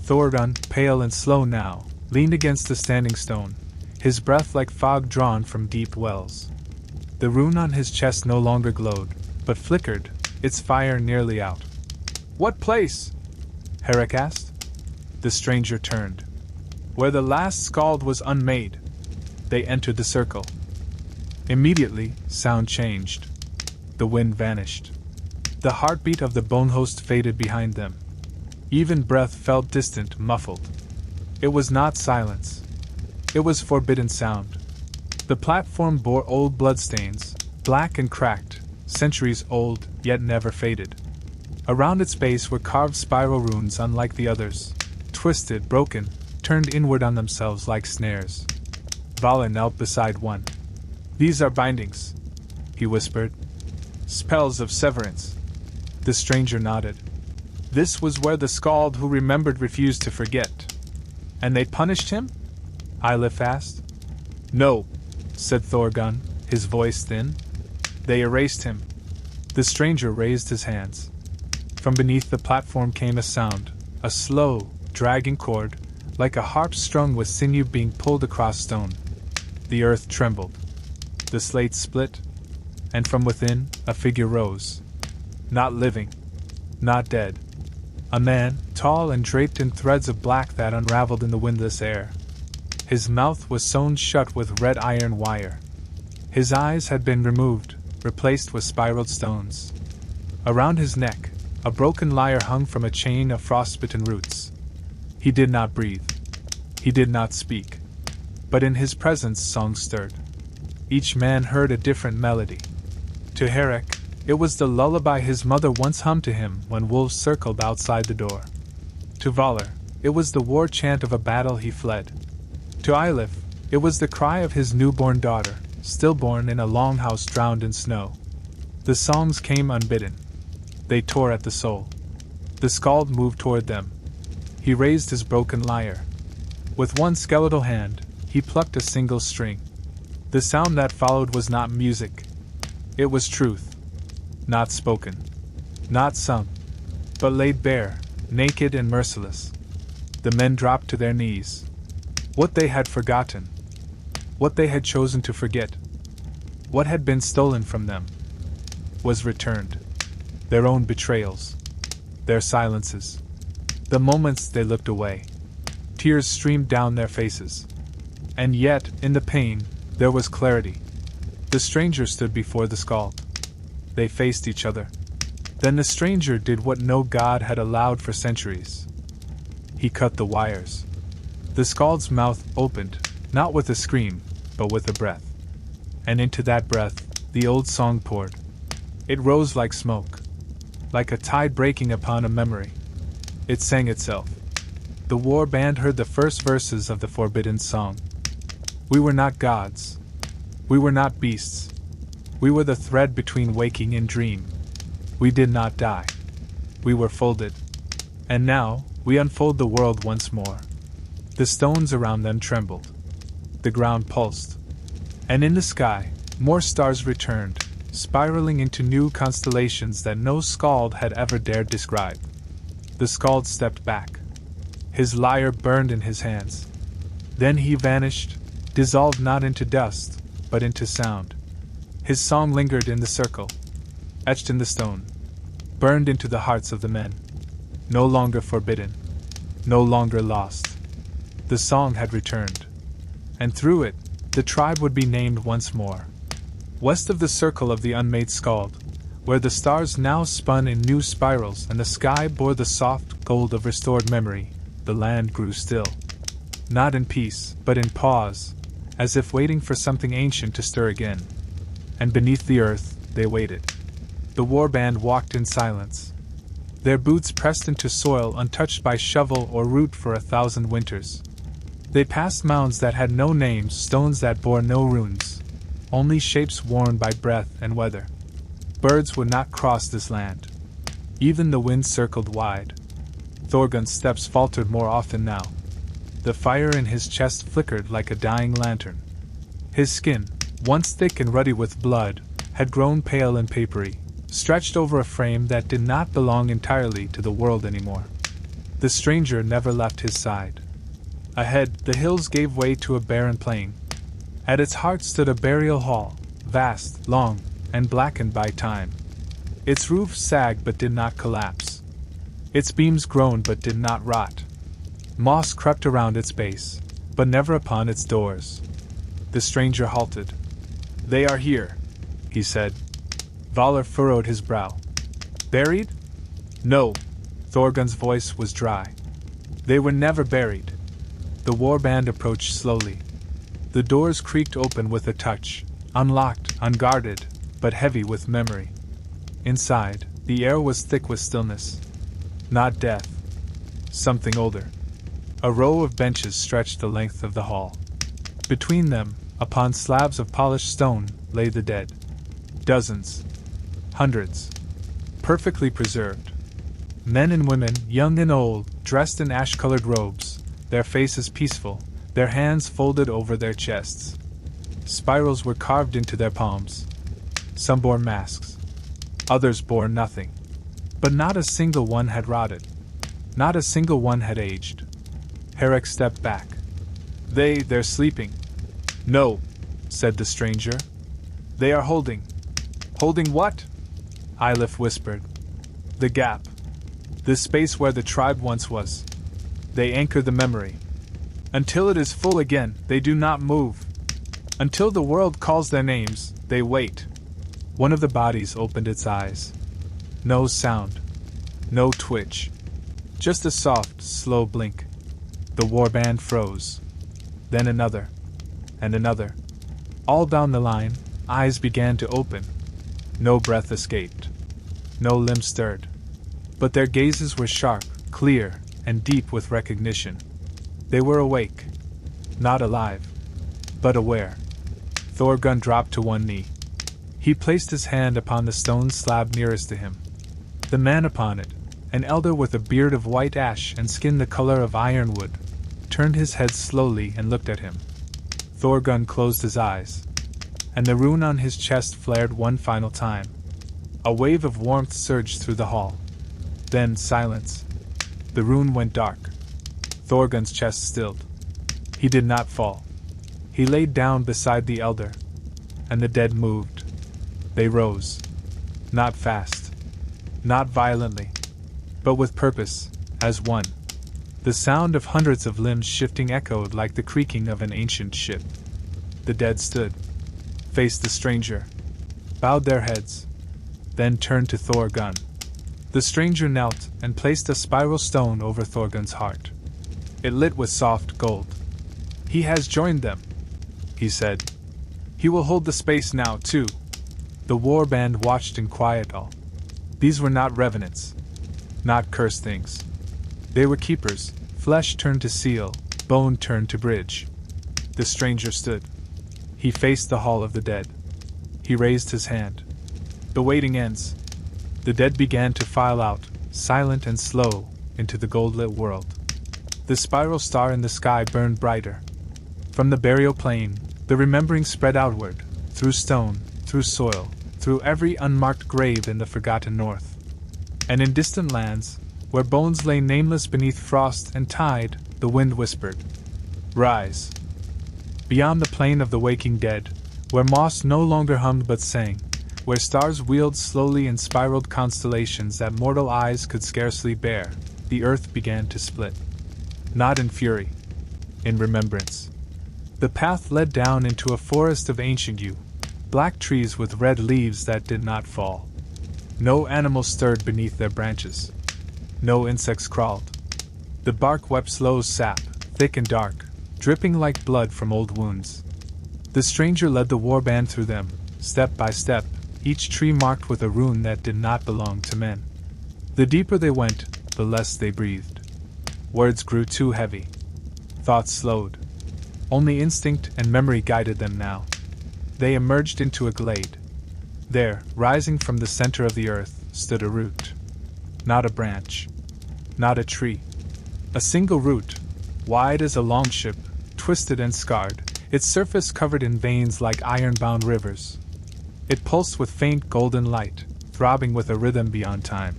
Thorgunn, pale and slow now, leaned against the standing stone, his breath like fog drawn from deep wells. The rune on his chest no longer glowed, but flickered, its fire nearly out. "What place?" Herrick asked. The stranger turned. "Where the last skald was unmade." They entered the circle. Immediately, sound changed. The wind vanished. The heartbeat of the bone host faded behind them. Even breath felt distant, muffled. It was not silence. It was forbidden sound. The platform bore old bloodstains, black and cracked, centuries old, yet never faded. Around its base were carved spiral runes unlike the others, twisted, broken, turned inward on themselves like snares. Vala knelt beside one. "These are bindings," he whispered. "Spells of severance." The stranger nodded. "This was where the skald who remembered refused to forget." "And they punished him?" Eilif asked. "No," said Thorgunn, his voice thin. "They erased him." The stranger raised his hands. From beneath the platform came a sound, a slow, dragging chord, like a harp strung with sinew being pulled across stone. The earth trembled. The slate split, and from within, a figure rose. Not living. Not dead. A man, tall and draped in threads of black that unraveled in the windless air. His mouth was sewn shut with red iron wire. His eyes had been removed, replaced with spiraled stones. Around his neck, a broken lyre hung from a chain of frostbitten roots. He did not breathe. He did not speak. But in his presence song stirred. Each man heard a different melody. To Herrick, it was the lullaby his mother once hummed to him when wolves circled outside the door. To Valar, it was the war chant of a battle he fled. To Eilif, it was the cry of his newborn daughter, stillborn in a longhouse drowned in snow. The songs came unbidden. They tore at the soul. The skald moved toward them. He raised his broken lyre. With one skeletal hand, he plucked a single string. The sound that followed was not music. It was truth. Not spoken. Not sung. But laid bare, naked and merciless. The men dropped to their knees. What they had forgotten. What they had chosen to forget. What had been stolen from them. Was returned. Their own betrayals. Their silences. The moments they looked away. Tears streamed down their faces. And yet, in the pain, there was clarity. The stranger stood before the skald. They faced each other. Then the stranger did what no god had allowed for centuries. He cut the wires. The skald's mouth opened, not with a scream, but with a breath. And into that breath, the old song poured. It rose like smoke. Like a tide breaking upon a memory. It sang itself. The war band heard the first verses of the forbidden song. We were not gods. We were not beasts. We were the thread between waking and dream. We did not die. We were folded. And now, we unfold the world once more. The stones around them trembled. The ground pulsed. And in the sky, more stars returned, spiraling into new constellations that no skald had ever dared describe. The skald stepped back. His lyre burned in his hands. Then he vanished, dissolved not into dust, but into sound. His song lingered in the circle, etched in the stone, burned into the hearts of the men. No longer forbidden, no longer lost. The song had returned, and through it, the tribe would be named once more. West of the circle of the unmade skald, where the stars now spun in new spirals and the sky bore the soft gold of restored memory, the land grew still. Not in peace, but in pause, as if waiting for something ancient to stir again. And beneath the earth, they waited. The warband walked in silence. Their boots pressed into soil untouched by shovel or root for 1,000 winters. They passed mounds that had no names, stones that bore no runes, only shapes worn by breath and weather. Birds would not cross this land. Even the wind circled wide. Thorgunn's steps faltered more often now. The fire in his chest flickered like a dying lantern. His skin, once thick and ruddy with blood, had grown pale and papery, stretched over a frame that did not belong entirely to the world anymore. The stranger never left his side. Ahead, the hills gave way to a barren plain, At its heart stood a burial hall, vast, long, and blackened by time. Its roof sagged but did not collapse. Its beams groaned but did not rot. Moss crept around its base, but never upon its doors. The stranger halted. "They are here," he said. Valar furrowed his brow. "Buried?" "No." Thorgun's voice was dry. "They were never buried." The warband approached slowly. The doors creaked open with a touch, unlocked, unguarded, but heavy with memory. Inside, the air was thick with stillness. Not death. Something older. A row of benches stretched the length of the hall. Between them, upon slabs of polished stone, lay the dead. Dozens. Hundreds. Perfectly preserved. Men and women, young and old, dressed in ash-colored robes, their faces peaceful, their hands folded over their chests. Spirals were carved into their palms. Some bore masks. Others bore nothing. But not a single one had rotted. Not a single one had aged. Herrick stepped back. They're sleeping." "No," said the stranger. "They are holding." "Holding what?" Eilif whispered. "The gap. The space where the tribe once was. They anchor the memory. Until it is full again, they do not move. Until the world calls their names, they wait." One of the bodies opened its eyes. No sound. No twitch. Just a soft, slow blink. The warband froze. Then another. And another. All down the line, eyes began to open. No breath escaped. No limb stirred. But their gazes were sharp, clear, and deep with recognition. They were awake. Not alive. But aware. Thorgun dropped to one knee. He placed his hand upon the stone slab nearest to him. The man upon it, an elder with a beard of white ash and skin the color of ironwood, turned his head slowly and looked at him. Thorgun closed his eyes, and the rune on his chest flared one final time. A wave of warmth surged through the hall. Then silence. The rune went dark. Thorgun's chest stilled. He did not fall. He laid down beside the elder, and the dead moved. They rose. Not fast. Not violently. But with purpose, as one. The sound of hundreds of limbs shifting echoed like the creaking of an ancient ship. The dead stood, faced the stranger, bowed their heads, then turned to Thorgun. The stranger knelt and placed a spiral stone over Thorgun's heart. It lit with soft gold. "He has joined them," he said. "He will hold the space now, too." The warband watched in quiet awe. These were not revenants. Not cursed things. They were keepers, flesh turned to seal, bone turned to bridge. The stranger stood. He faced the hall of the dead. He raised his hand. The waiting ends. The dead began to file out, silent and slow, into the gold-lit world. The spiral star in the sky burned brighter. From the burial plain, the remembering spread outward, through stone, through soil, through every unmarked grave in the forgotten north. And in distant lands, where bones lay nameless beneath frost and tide, the wind whispered, "Rise." Beyond the plain of the waking dead, where moss no longer hummed but sang, where stars wheeled slowly in spiraled constellations that mortal eyes could scarcely bear, the earth began to split. Not in fury. In remembrance. The path led down into a forest of ancient yew, black trees with red leaves that did not fall. No animal stirred beneath their branches. No insects crawled. The bark wept slow sap, thick and dark, dripping like blood from old wounds. The stranger led the warband through them, step by step, each tree marked with a rune that did not belong to men. The deeper they went, the less they breathed. Words grew too heavy. Thoughts slowed. Only instinct and memory guided them now. They emerged into a glade. There, rising from the center of the earth, stood a root. Not a branch. Not a tree. A single root, wide as a longship, twisted and scarred, its surface covered in veins like iron-bound rivers. It pulsed with faint golden light, throbbing with a rhythm beyond time.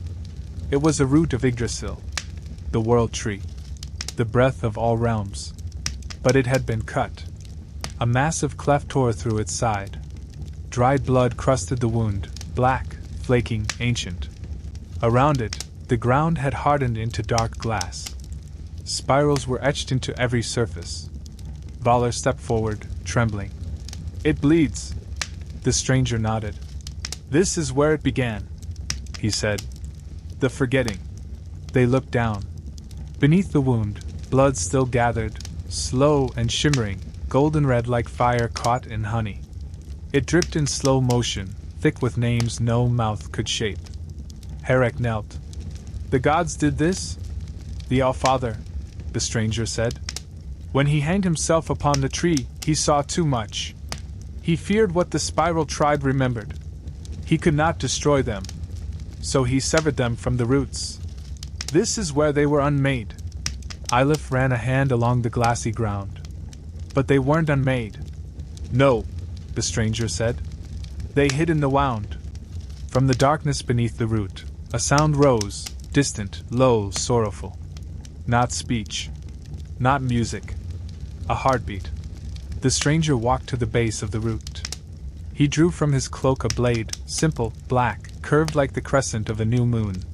It was a root of Yggdrasil, the world tree, the breath of all realms. But it had been cut. A massive cleft tore through its side. Dried blood crusted the wound, black, flaking, ancient. Around it, the ground had hardened into dark glass. Spirals were etched into every surface. Valor stepped forward, trembling. "It bleeds." The stranger nodded. "This is where it began," he said. "The forgetting." They looked down. Beneath the wound, blood still gathered, slow and shimmering, golden red like fire caught in honey. It dripped in slow motion, thick with names no mouth could shape. Herrick knelt. "The gods did this?" "The Allfather," the stranger said. "When he hanged himself upon the tree, he saw too much. He feared what the spiral tribe remembered. He could not destroy them. So he severed them from the roots. This is where they were unmade." Eilif ran a hand along the glassy ground. "But they weren't unmade." "No," the stranger said. "They hid in the wound." From the darkness beneath the root, a sound rose, distant, low, sorrowful. Not speech. Not music. A heartbeat. The stranger walked to the base of the root. He drew from his cloak a blade, simple, black, curved like the crescent of a new moon.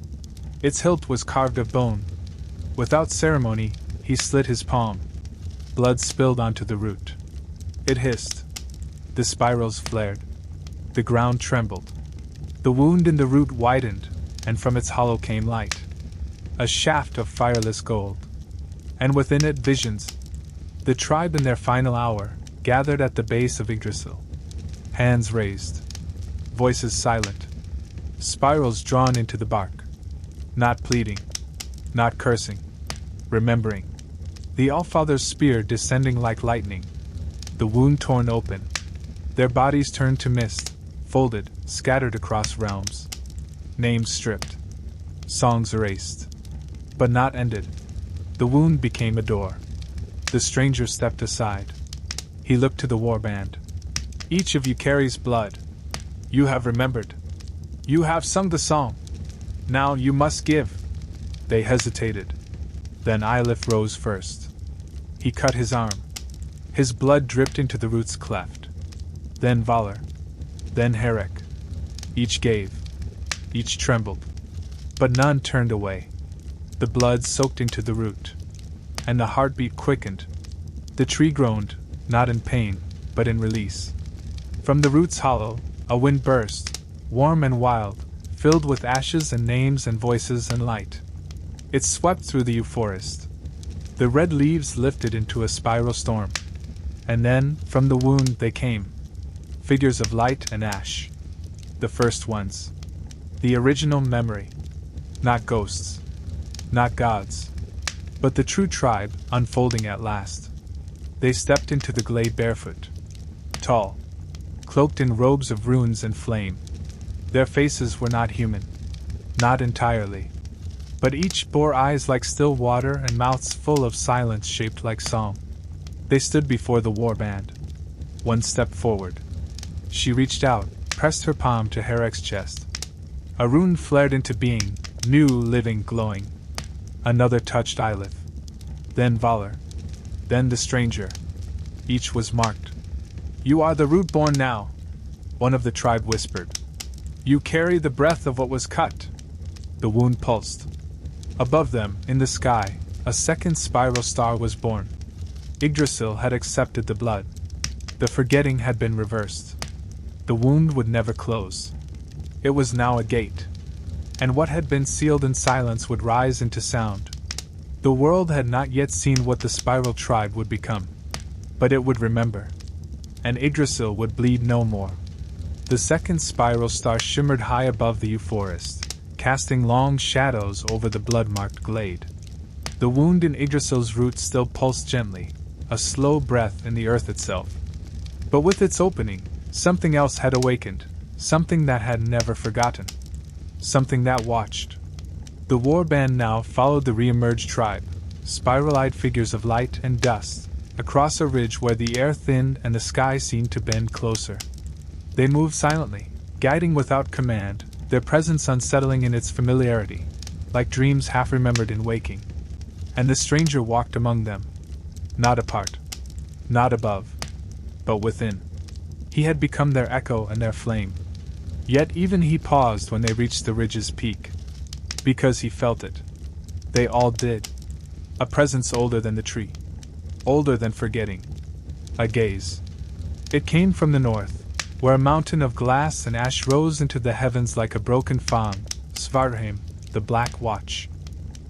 Its hilt was carved of bone. Without ceremony, he slit his palm. Blood spilled onto the root. It hissed. The spirals flared. The ground trembled. The wound in the root widened, and from its hollow came light. A shaft of fireless gold. And within it visions. The tribe in their final hour, gathered at the base of Yggdrasil. Hands raised. Voices silent. Spirals drawn into the bark. Not pleading. Not cursing. Remembering. The Allfather's spear descending like lightning. The wound torn open. Their bodies turned to mist, folded, scattered across realms. Names stripped. Songs erased. But not ended. The wound became a door. The stranger stepped aside. He looked to the warband. "Each of you carries blood. You have remembered. You have sung the song. Now you must give." They hesitated. Then Eilif rose first. He cut his arm. His blood dripped into the root's cleft. Then Valor. Then Herrick. Each gave. Each trembled. But none turned away. The blood soaked into the root. And the heartbeat quickened. The tree groaned, not in pain, but in release. From the root's hollow, a wind burst, warm and wild, filled with ashes and names and voices and light. It swept through the forest. The red leaves lifted into a spiral storm. And then, from the wound they came. Figures of light and ash. The first ones. The original memory. Not ghosts. Not gods. But the true tribe, unfolding at last. They stepped into the glade barefoot. Tall. Cloaked in robes of runes and flame. Their faces were not human. Not entirely. But each bore eyes like still water and mouths full of silence shaped like song. They stood before the warband. One stepped forward. She reached out, pressed her palm to Herrick's chest. A rune flared into being, new, living, glowing. Another touched Eilif. Then Valor. Then the stranger. Each was marked. "You are the root-born now," one of the tribe whispered. "You carry the breath of what was cut." The wound pulsed. Above them, in the sky, a second spiral star was born. Yggdrasil had accepted the blood. The forgetting had been reversed. The wound would never close. It was now a gate. And what had been sealed in silence would rise into sound. The world had not yet seen what the spiral tribe would become. But it would remember. And Yggdrasil would bleed no more. The second spiral star shimmered high above the forest, casting long shadows over the blood-marked glade. The wound in Yggdrasil's root still pulsed gently, a slow breath in the earth itself. But with its opening, something else had awakened, something that had never forgotten. Something that watched. The warband now followed the re-emerged tribe, spiral-eyed figures of light and dust, across a ridge where the air thinned and the sky seemed to bend closer. They moved silently, guiding without command, their presence unsettling in its familiarity, like dreams half-remembered in waking. And the stranger walked among them. Not apart. Not above. but within, he had become their echo and their flame. Yet even he paused when they reached the ridge's peak. Because he felt it. They all did. A presence older than the tree. Older than forgetting. A gaze. It came from the north, where a mountain of glass and ash rose into the heavens like a broken faun, Svartheim, the Black Watch.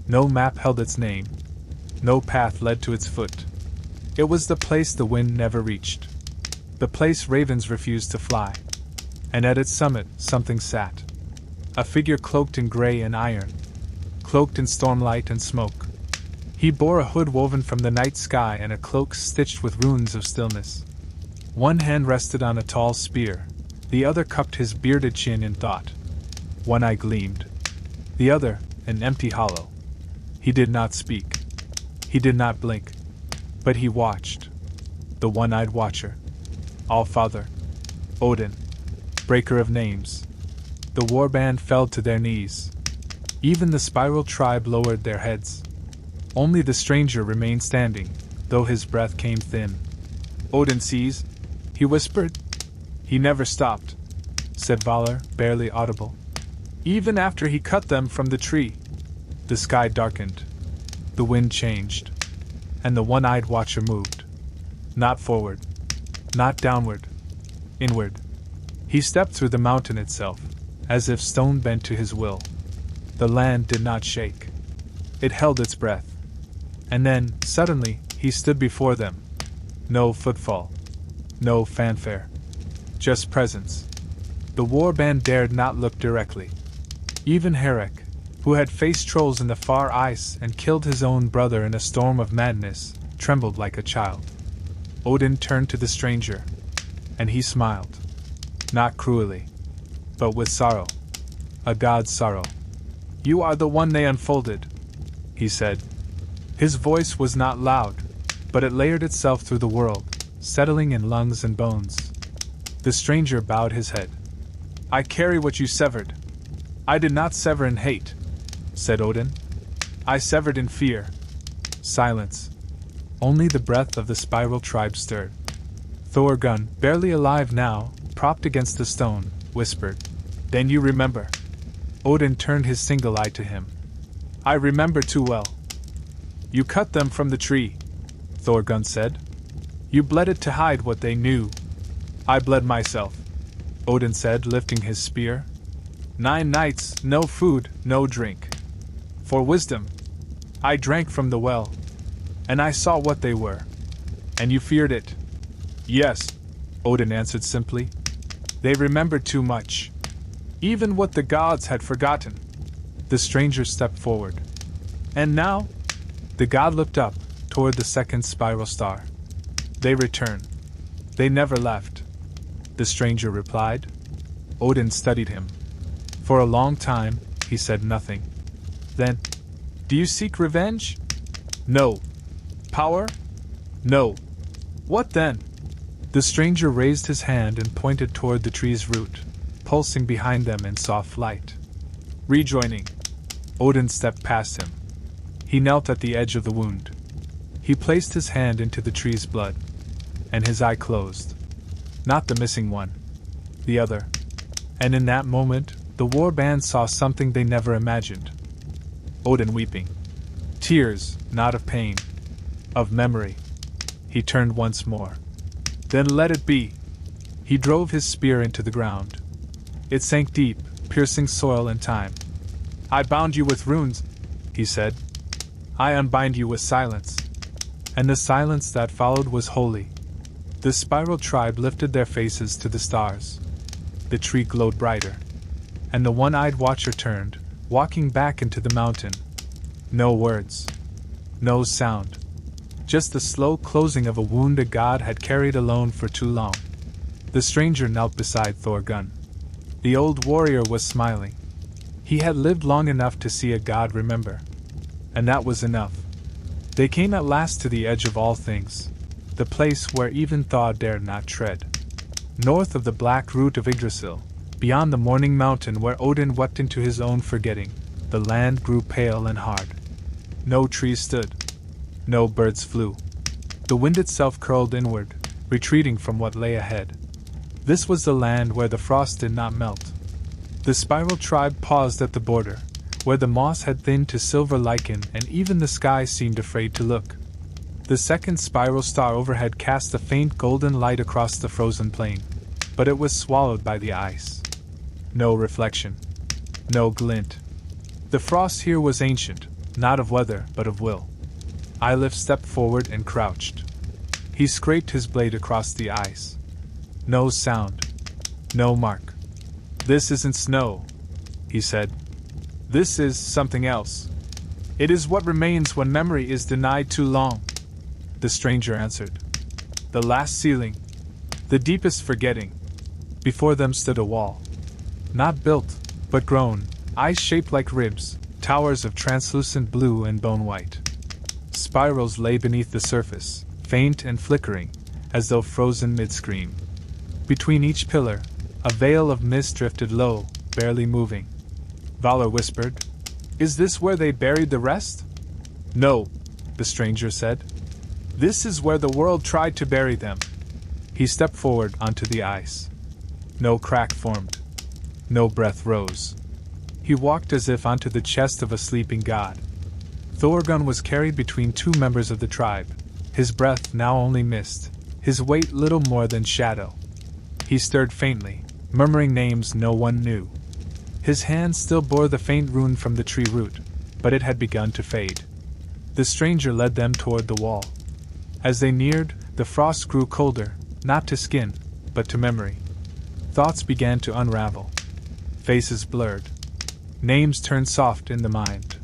No map held its name. No path led to its foot. It was the place the wind never reached. The place ravens refused to fly. And at its summit, something sat. A figure cloaked in gray and iron. Cloaked in stormlight and smoke. He bore a hood woven from the night sky and a cloak stitched with runes of stillness. One hand rested on a tall spear. The other cupped his bearded chin in thought. One eye gleamed. The other, an empty hollow. He did not speak. He did not blink. But he watched. The one-eyed watcher. All-Father. Odin. Breaker of names. The warband fell to their knees. Even the spiral tribe lowered their heads. Only the stranger remained standing, though his breath came thin. Odin sees, he whispered. He never stopped, said Valor, barely audible. Even after he cut them from the tree. The sky darkened. The wind changed. And the one-eyed watcher moved. Not forward. Not downward. Inward. He stepped through the mountain itself, as if stone bent to his will. The land did not shake. It held its breath. And then, suddenly, he stood before them. No footfall. No fanfare. Just presence. The warband dared not look directly. Even Herrick, who had faced trolls in the far ice and killed his own brother in a storm of madness, trembled like a child. Odin turned to the stranger. And he smiled. Not cruelly. But with sorrow. A god's sorrow. You are the one they unfolded, he said. His voice was not loud, but it layered itself through the world, settling in lungs and bones. The stranger bowed his head. I carry what you severed. I did not sever in hate, said Odin. I severed in fear. Silence. Only the breath of the spiral tribe stirred. Thorgunn, barely alive now, propped against the stone, whispered, Then you remember. Odin turned his single eye to him. I remember too well. You cut them from the tree, Thorgunn said. You bled it to hide what they knew. I bled myself, Odin said, lifting his spear. 9 nights, no food, no drink. For wisdom. I drank from the well. And I saw what they were. And you feared it. Yes, Odin answered simply. They remembered too much. Even what the gods had forgotten. The stranger stepped forward. And now? The god looked up, toward the second spiral star. They return. They never left. The stranger replied. Odin studied him. For a long time, he said nothing. Then, do you seek revenge? No. Power? No. What then? The stranger raised his hand and pointed toward the tree's root, pulsing behind them in soft light. Rejoining. Odin stepped past him. He knelt at the edge of the wound. He placed his hand into the tree's blood, and his eye closed. Not the missing one. The other. And in that moment, the warband saw something they never imagined. Odin weeping. Tears, not of pain. Of memory. He turned once more. Then let it be. He drove his spear into the ground. It sank deep, piercing soil and time. I bound you with runes, he said. I unbind you with silence. And the silence that followed was holy. The spiral tribe lifted their faces to the stars. The tree glowed brighter. And the one-eyed watcher turned, walking back into the mountain. No words. No sound. Just the slow closing of a wound a god had carried alone for too long. The stranger knelt beside Thorgunn. The old warrior was smiling. He had lived long enough to see a god remember. And that was enough. They came at last to the edge of all things, the place where even Thaw dared not tread. North of the black root of Yggdrasil, beyond the morning mountain where Odin wept into his own forgetting, the land grew pale and hard. No trees stood. No birds flew. The wind itself curled inward, retreating from what lay ahead. This was the land where the frost did not melt. The spiral tribe paused at the border, where the moss had thinned to silver lichen and even the sky seemed afraid to look. The second spiral star overhead cast a faint golden light across the frozen plain, but it was swallowed by the ice. No reflection. No glint. The frost here was ancient, not of weather but of will. Eilif stepped forward and crouched. He scraped his blade across the ice. No sound. No mark. "This isn't snow," he said. "This is something else. It is what remains when memory is denied too long," the stranger answered. "The last ceiling. The deepest forgetting." Before them stood a wall. Not built, but grown, ice-shaped like ribs, towers of translucent blue and bone-white. Spirals lay beneath the surface, faint and flickering, as though frozen mid-scream. Between each pillar, a veil of mist drifted low, barely moving. Valor whispered, "Is this where they buried the rest?" "No," the stranger said. "This is where the world tried to bury them." He stepped forward onto the ice. No crack formed. No breath rose. He walked as if onto the chest of a sleeping god. Thorgun was carried between two members of the tribe, his breath now only mist, his weight little more than shadow. He stirred faintly, murmuring names no one knew. His hand still bore the faint rune from the tree root, but it had begun to fade. The stranger led them toward the wall. As they neared, the frost grew colder, not to skin, but to memory. Thoughts began to unravel. Faces blurred. Names turned soft in the mind.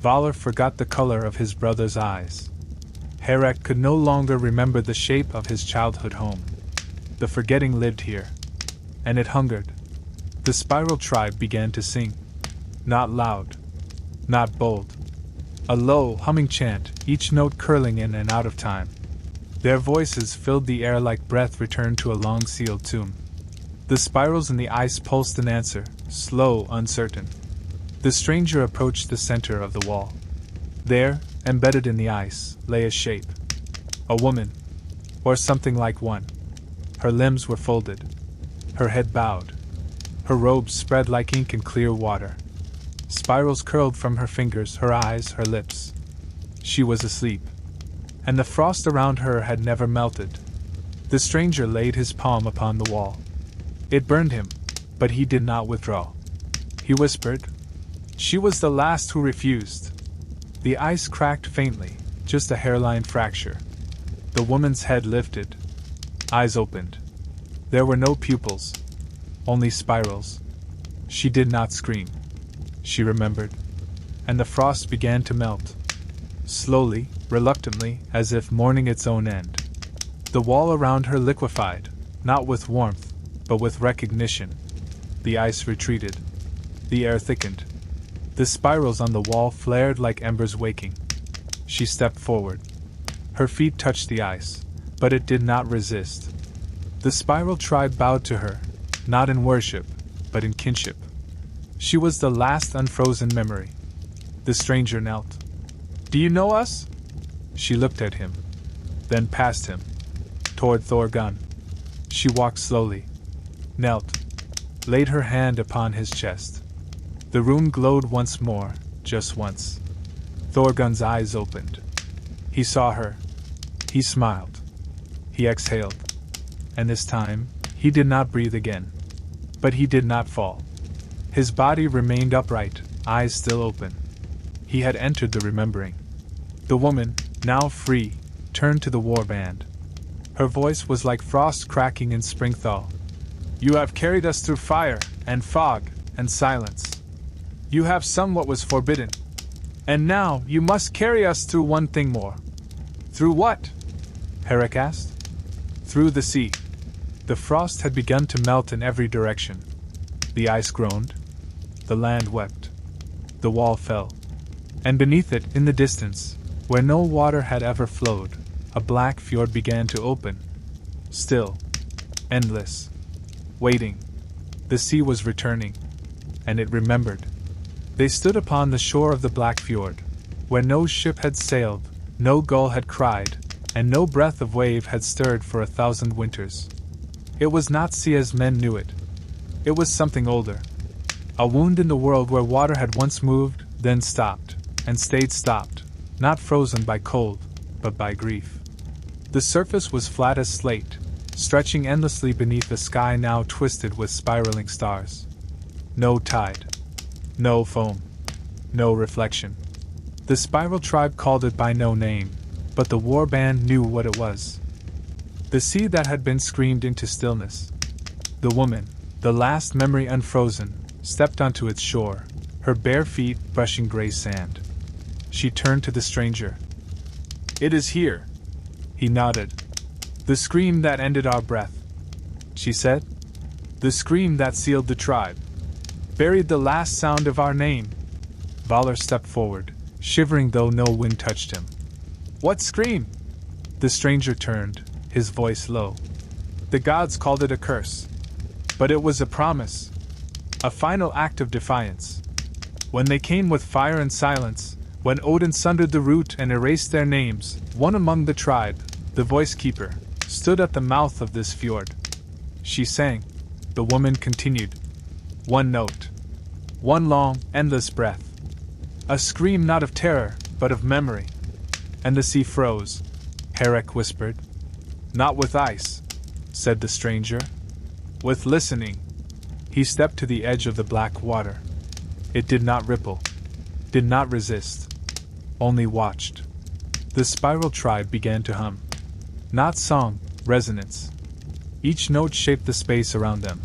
Valor forgot the color of his brother's eyes. Herek could no longer remember the shape of his childhood home. The forgetting lived here. And it hungered. The spiral tribe began to sing. Not loud. Not bold. A low, humming chant, each note curling in and out of time. Their voices filled the air like breath returned to a long-sealed tomb. The spirals in the ice pulsed an answer, slow, uncertain. The stranger approached the center of the wall. There, embedded in the ice, lay a shape. A woman. Or something like one. Her limbs were folded. Her head bowed. Her robes spread like ink in clear water. Spirals curled from her fingers, her eyes, her lips. She was asleep. And the frost around her had never melted. The stranger laid his palm upon the wall. It burned him, but he did not withdraw. He whispered, "She was the last who refused." The ice cracked faintly, just a hairline fracture. The woman's head lifted. Eyes opened. There were no pupils. Only spirals. She did not scream. She remembered. And the frost began to melt. Slowly, reluctantly, as if mourning its own end. The wall around her liquefied, not with warmth, but with recognition. The ice retreated. The air thickened. The spirals on the wall flared like embers waking. She stepped forward. Her feet touched the ice, but it did not resist. The spiral tribe bowed to her, not in worship, but in kinship. She was the last unfrozen memory. The stranger knelt. "Do you know us?" She looked at him, then past him, toward Thorgun. She walked slowly, knelt, laid her hand upon his chest. The rune glowed once more, just once. Thorgun's eyes opened. He saw her. He smiled. He exhaled. And this time, he did not breathe again. But he did not fall. His body remained upright, eyes still open. He had entered the remembering. The woman, now free, turned to the warband. Her voice was like frost cracking in spring thaw. "You have carried us through fire, and fog, and silence. You have some what was forbidden. And now you must carry us through one thing more." "Through what?" Herek asked. "Through the sea." The frost had begun to melt in every direction. The ice groaned. The land wept. The wall fell. And beneath it, in the distance, where no water had ever flowed, a black fjord began to open. Still. Endless. Waiting. The sea was returning. And it remembered. They stood upon the shore of the black fjord, where no ship had sailed, no gull had cried, and no breath of wave had stirred for 1,000 winters. It was not sea as men knew it. It was something older. A wound in the world where water had once moved, then stopped, and stayed stopped, not frozen by cold, but by grief. The surface was flat as slate, stretching endlessly beneath a sky now twisted with spiraling stars. No tide. No foam. No reflection. The spiral tribe called it by no name, but the war band knew what it was. The sea that had been screamed into stillness. The woman, the last memory unfrozen, stepped onto its shore, her bare feet brushing gray sand. She turned to the stranger. "It is here." He nodded. "The scream that ended our breath," she said. "The scream that sealed the tribe. Buried the last sound of our name." Valor stepped forward, shivering though no wind touched him. "What scream?" The stranger turned, his voice low. "The gods called it a curse. But it was a promise. A final act of defiance. When they came with fire and silence, when Odin sundered the root and erased their names, one among the tribe, the voice keeper, stood at the mouth of this fjord." She sang. The woman continued. "One note. One long, endless breath. A scream not of terror, but of memory." "And the sea froze," Herrick whispered. "Not with ice," said the stranger. "With listening." He stepped to the edge of the black water. It did not ripple, did not resist, only watched. The spiral tribe began to hum. Not song, resonance. Each note shaped the space around them.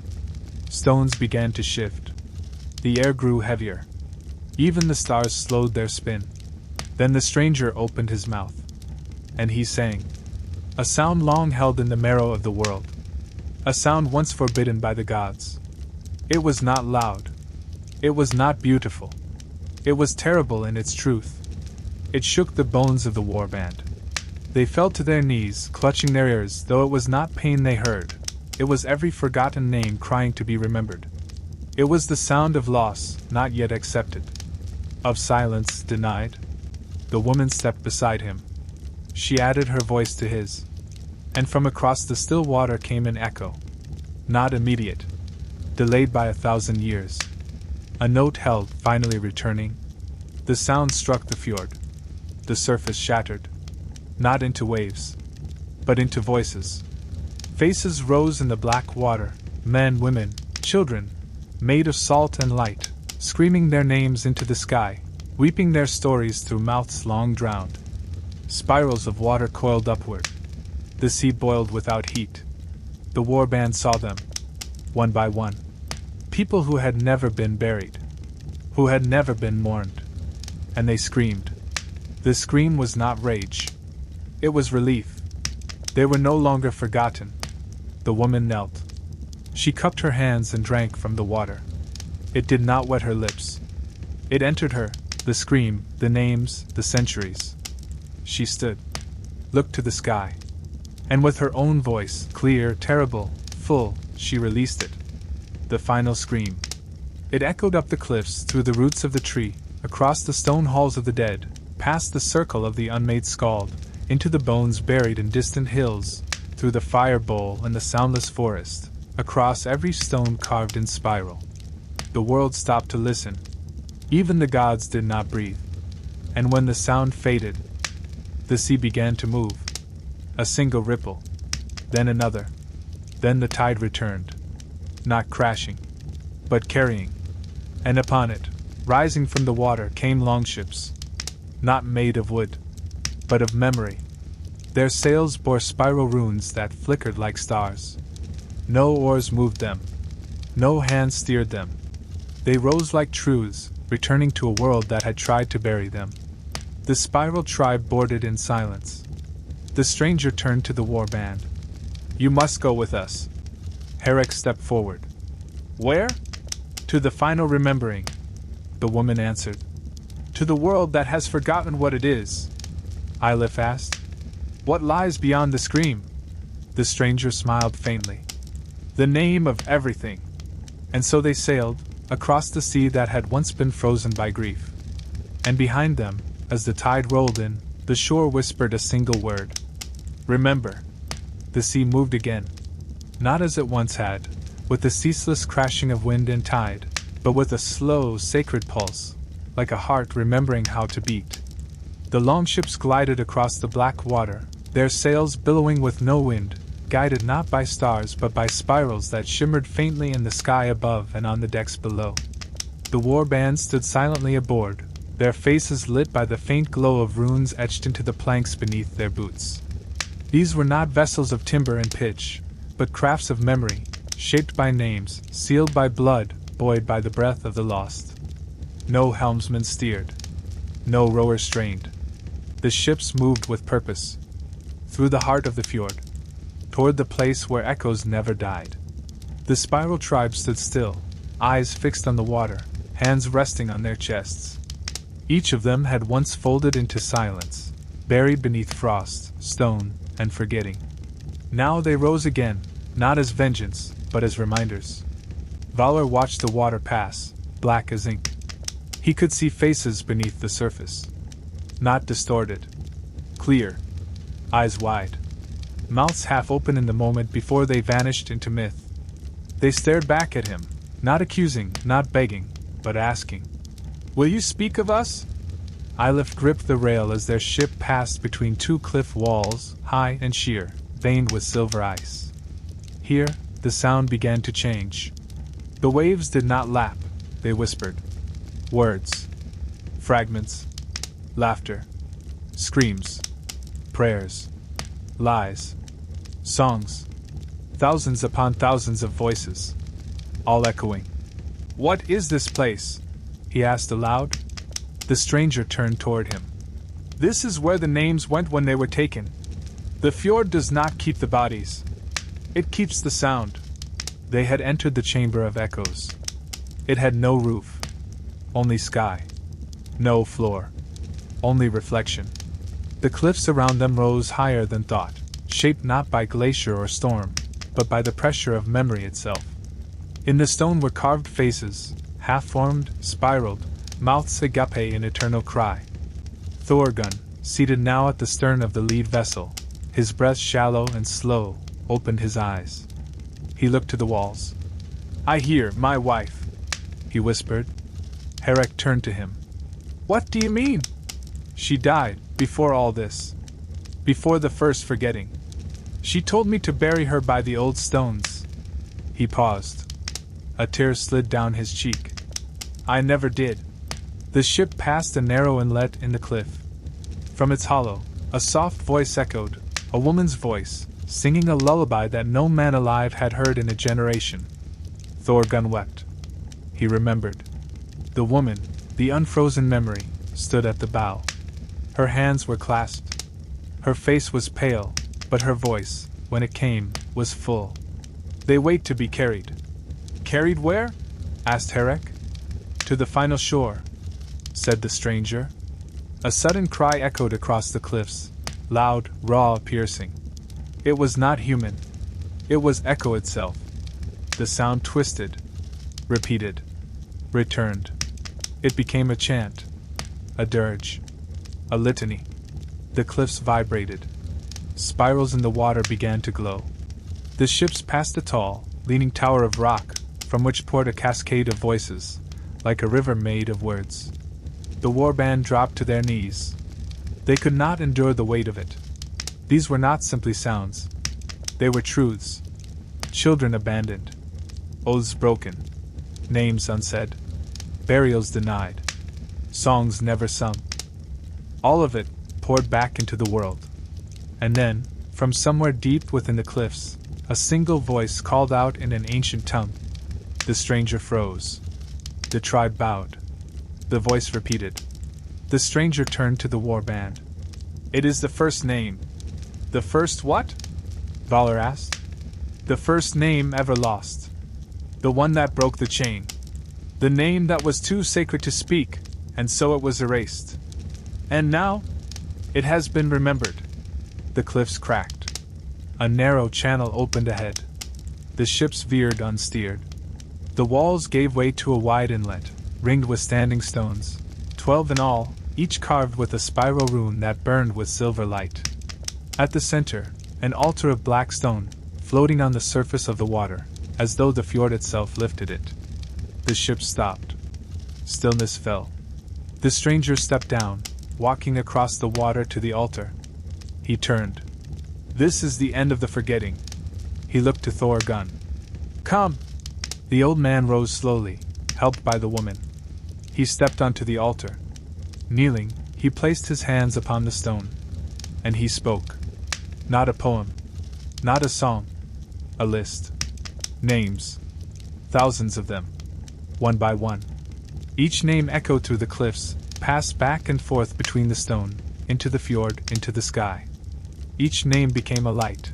Stones began to shift. The air grew heavier. Even the stars slowed their spin. Then the stranger opened his mouth. And he sang. A sound long held in the marrow of the world. A sound once forbidden by the gods. It was not loud. It was not beautiful. It was terrible in its truth. It shook the bones of the warband. They fell to their knees, clutching their ears, though it was not pain they heard. It was every forgotten name crying to be remembered. It was the sound of loss, not yet accepted. Of silence, denied. The woman stepped beside him. She added her voice to his. And from across the still water came an echo. Not immediate. Delayed by 1,000 years. A note held, finally returning. The sound struck the fjord. The surface shattered. Not into waves, but into voices. Faces rose in the black water, men, women, children, made of salt and light, screaming their names into the sky, weeping their stories through mouths long drowned. Spirals of water coiled upward. The sea boiled without heat. The warband saw them, one by one. People who had never been buried, who had never been mourned. And they screamed. The scream was not rage. It was relief. They were no longer forgotten. The woman knelt. She cupped her hands and drank from the water. It did not wet her lips. It entered her, the scream, the names, the centuries. She stood, looked to the sky. And with her own voice, clear, terrible, full, she released it. The final scream. It echoed up the cliffs, through the roots of the tree, across the stone halls of the dead, past the circle of the unmade scald, into the bones buried in distant hills, through the fire bowl and the soundless forest, across every stone carved in spiral. The world stopped to listen. Even the gods did not breathe. And when the sound faded, the sea began to move. A single ripple. Then another. Then the tide returned. Not crashing, but carrying. And upon it, rising from the water, came longships. Not made of wood, but of memory. Their sails bore spiral runes that flickered like stars. No oars moved them. No hand steered them. They rose like truths, returning to a world that had tried to bury them. The spiral tribe boarded in silence. The stranger turned to the warband. "You must go with us." Herrick stepped forward. "Where?" "To the final remembering," the woman answered. "To the world that has forgotten what it is." Eilif asked. "What lies beyond the scream?" The stranger smiled faintly. "The name of everything." And so they sailed, across the sea that had once been frozen by grief. And behind them, as the tide rolled in, the shore whispered a single word. Remember. The sea moved again. Not as it once had, with the ceaseless crashing of wind and tide, but with a slow, sacred pulse, like a heart remembering how to beat. The longships glided across the black water, their sails billowing with no wind, guided not by stars but by spirals that shimmered faintly in the sky above and on the decks below. The war band stood silently aboard, their faces lit by the faint glow of runes etched into the planks beneath their boots. These were not vessels of timber and pitch, but crafts of memory, shaped by names, sealed by blood, buoyed by the breath of the lost. No helmsman steered. No rower strained. The ships moved with purpose. Through the heart of the fjord. Toward the place where echoes never died. The spiral tribe stood still, eyes fixed on the water, hands resting on their chests. Each of them had once folded into silence, buried beneath frost, stone, and forgetting. Now they rose again, not as vengeance, but as reminders. Valor watched the water pass, black as ink. He could see faces beneath the surface. Not distorted. Clear. Eyes wide. Mouths half open in the moment before they vanished into myth. They stared back at him, not accusing, not begging, but asking. "Will you speak of us?" Ilif gripped the rail as their ship passed between two cliff walls, high and sheer, veined with silver ice. Here, the sound began to change. The waves did not lap, they whispered. Words. Fragments. Laughter. Screams. Prayers. Lies. Songs. Thousands upon thousands of voices. All echoing. "What is this place?" he asked aloud. The stranger turned toward him. "This is where the names went when they were taken. The fjord does not keep the bodies. It keeps the sound." They had entered the chamber of echoes. It had no roof. Only sky. No floor. Only reflection. The cliffs around them rose higher than thought, shaped not by glacier or storm, but by the pressure of memory itself. In the stone were carved faces, half-formed, spiraled, mouths agape in eternal cry. Thorgun, seated now at the stern of the lead vessel, his breath shallow and slow, opened his eyes. He looked to the walls. "I hear, my wife," he whispered. Herrick turned to him. "What do you mean?" "She died, before all this. Before the first forgetting. She told me to bury her by the old stones." He paused. A tear slid down his cheek. "I never did." The ship passed a narrow inlet in the cliff. From its hollow, a soft voice echoed, a woman's voice, singing a lullaby that no man alive had heard in a generation. Thorgun wept. He remembered. The woman, the unfrozen memory, stood at the bow. Her hands were clasped. Her face was pale, but her voice, when it came, was full. "They wait to be carried." "Carried where?" asked Herrick. "To the final shore," said the stranger. A sudden cry echoed across the cliffs, loud, raw, piercing. It was not human. It was echo itself. The sound twisted, repeated, returned. It became a chant, a dirge, a litany. The cliffs vibrated. Spirals in the water began to glow. The ships passed a tall, leaning tower of rock, from which poured a cascade of voices, like a river made of words. The warband dropped to their knees. They could not endure the weight of it. These were not simply sounds. They were truths. Children abandoned. Oaths broken. Names unsaid. Burials denied. Songs never sung. All of it poured back into the world. And then, from somewhere deep within the cliffs, a single voice called out in an ancient tongue. The stranger froze. The tribe bowed. The voice repeated. The stranger turned to the warband. "It is the first name." "The first what?" Valor asked. "The first name ever lost. The one that broke the chain. The name that was too sacred to speak, and so it was erased. And now? It has been remembered." The cliffs cracked. A narrow channel opened ahead. The ships veered unsteered. The walls gave way to a wide inlet, ringed with standing stones, 12 in all, each carved with a spiral rune that burned with silver light. At the center, an altar of black stone, floating on the surface of the water, as though the fjord itself lifted it. The ship stopped. Stillness fell. The stranger stepped down, walking across the water to the altar. He turned. This is the end of the forgetting. He looked to Thorgunn. Come! The old man rose slowly, helped by the woman. He stepped onto the altar. Kneeling, he placed his hands upon the stone. And he spoke. Not a poem. Not a song. A list. Names. Thousands of them. One by one. Each name echoed through the cliffs, passed back and forth between the stone, into the fjord, into the sky. Each name became a light.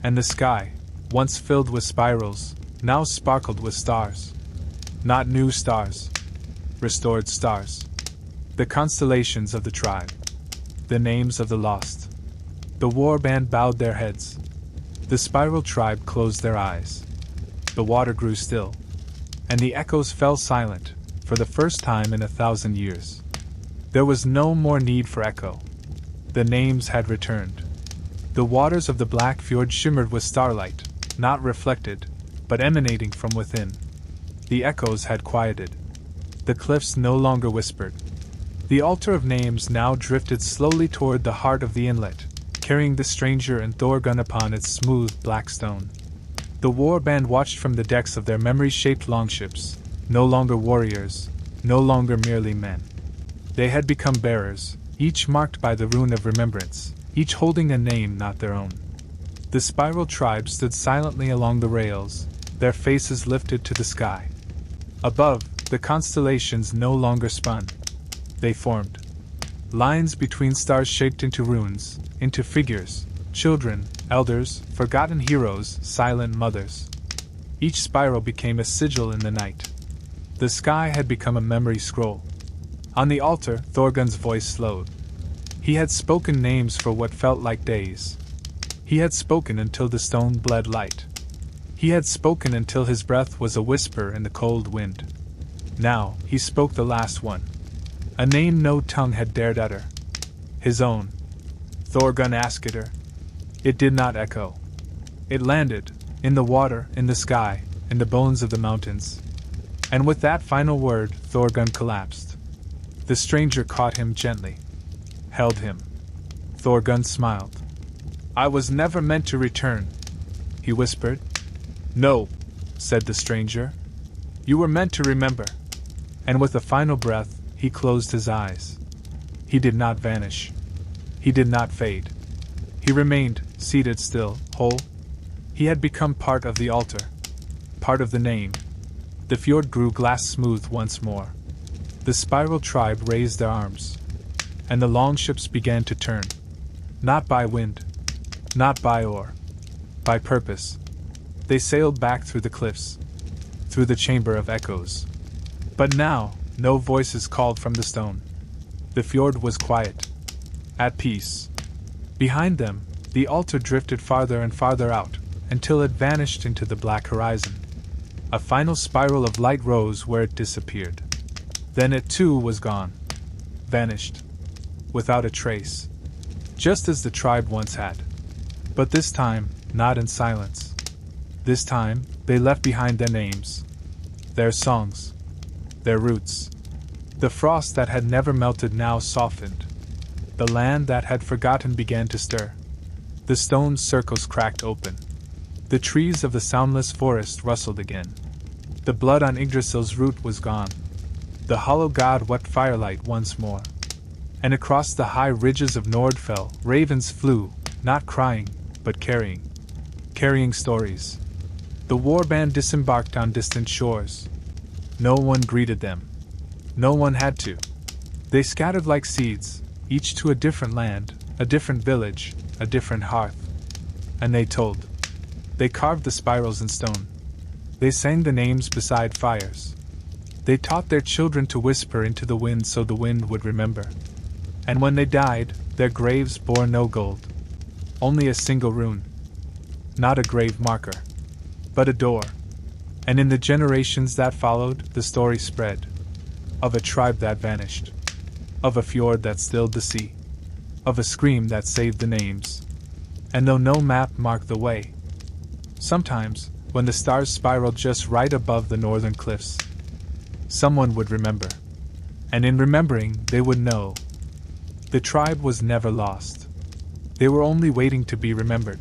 And the sky, once filled with spirals, now sparkled with stars. Not new stars. Restored stars. The constellations of the tribe. The names of the lost. The war band bowed their heads. The spiral tribe closed their eyes. The water grew still. And the echoes fell silent, for the first time in 1,000 years. There was no more need for echo. The names had returned. The waters of the Black Fjord shimmered with starlight, not reflected, but emanating from within. The echoes had quieted. The cliffs no longer whispered. The altar of names now drifted slowly toward the heart of the inlet, carrying the stranger and Thorgunn upon its smooth black stone. The war band watched from the decks of their memory-shaped longships, no longer warriors, no longer merely men. They had become bearers, each marked by the rune of remembrance, each holding a name not their own. The spiral tribe stood silently along the rails, their faces lifted to the sky. Above, the constellations no longer spun. They formed. Lines between stars shaped into runes, into figures, children, elders, forgotten heroes, silent mothers. Each spiral became a sigil in the night. The sky had become a memory scroll. On the altar, Thorgunn's voice slowed. He had spoken names for what felt like days. He had spoken until the stone bled light. He had spoken until his breath was a whisper in the cold wind. Now, he spoke the last one. A name no tongue had dared utter. His own. Thorgunn asked her. It did not echo. It landed, in the water, in the sky, in the bones of the mountains. And with that final word, Thorgunn collapsed. The stranger caught him gently. Held him. Thorgunn smiled. I was never meant to return, he whispered. No, said the stranger. You were meant to remember. And with a final breath, he closed his eyes. He did not vanish. He did not fade. He remained, seated still, whole. He had become part of the altar. Part of the name. The fjord grew glass smooth once more. The spiral tribe raised their arms. And the longships began to turn. Not by wind. Not by oar. By purpose. They sailed back through the cliffs. Through the chamber of echoes. But now, no voices called from the stone. The fjord was quiet. At peace. Behind them, the altar drifted farther and farther out, until it vanished into the black horizon. A final spiral of light rose where it disappeared. Then it too was gone. Vanished. Without a trace. Just as the tribe once had. But this time, not in silence. This time, they left behind their names. Their songs. Their roots. The frost that had never melted now softened. The land that had forgotten began to stir. The stone circles cracked open. The trees of the soundless forest rustled again. The blood on Yggdrasil's root was gone. The hollow god wept firelight once more. And across the high ridges of Nordfell, ravens flew, not crying, but carrying. Carrying stories. The warband disembarked on distant shores. No one greeted them. No one had to. They scattered like seeds, each to a different land, a different village, a different hearth. And they told. They carved the spirals in stone. They sang the names beside fires. They taught their children to whisper into the wind so the wind would remember. And when they died, their graves bore no gold. Only a single rune. Not a grave marker. But a door. And in the generations that followed, the story spread. Of a tribe that vanished. Of a fjord that stilled the sea. Of a scream that saved the names. and though no map marked the way, sometimes, when the stars spiraled just right above the northern cliffs, someone would remember. And in remembering, they would know. The tribe was never lost. They were only waiting to be remembered.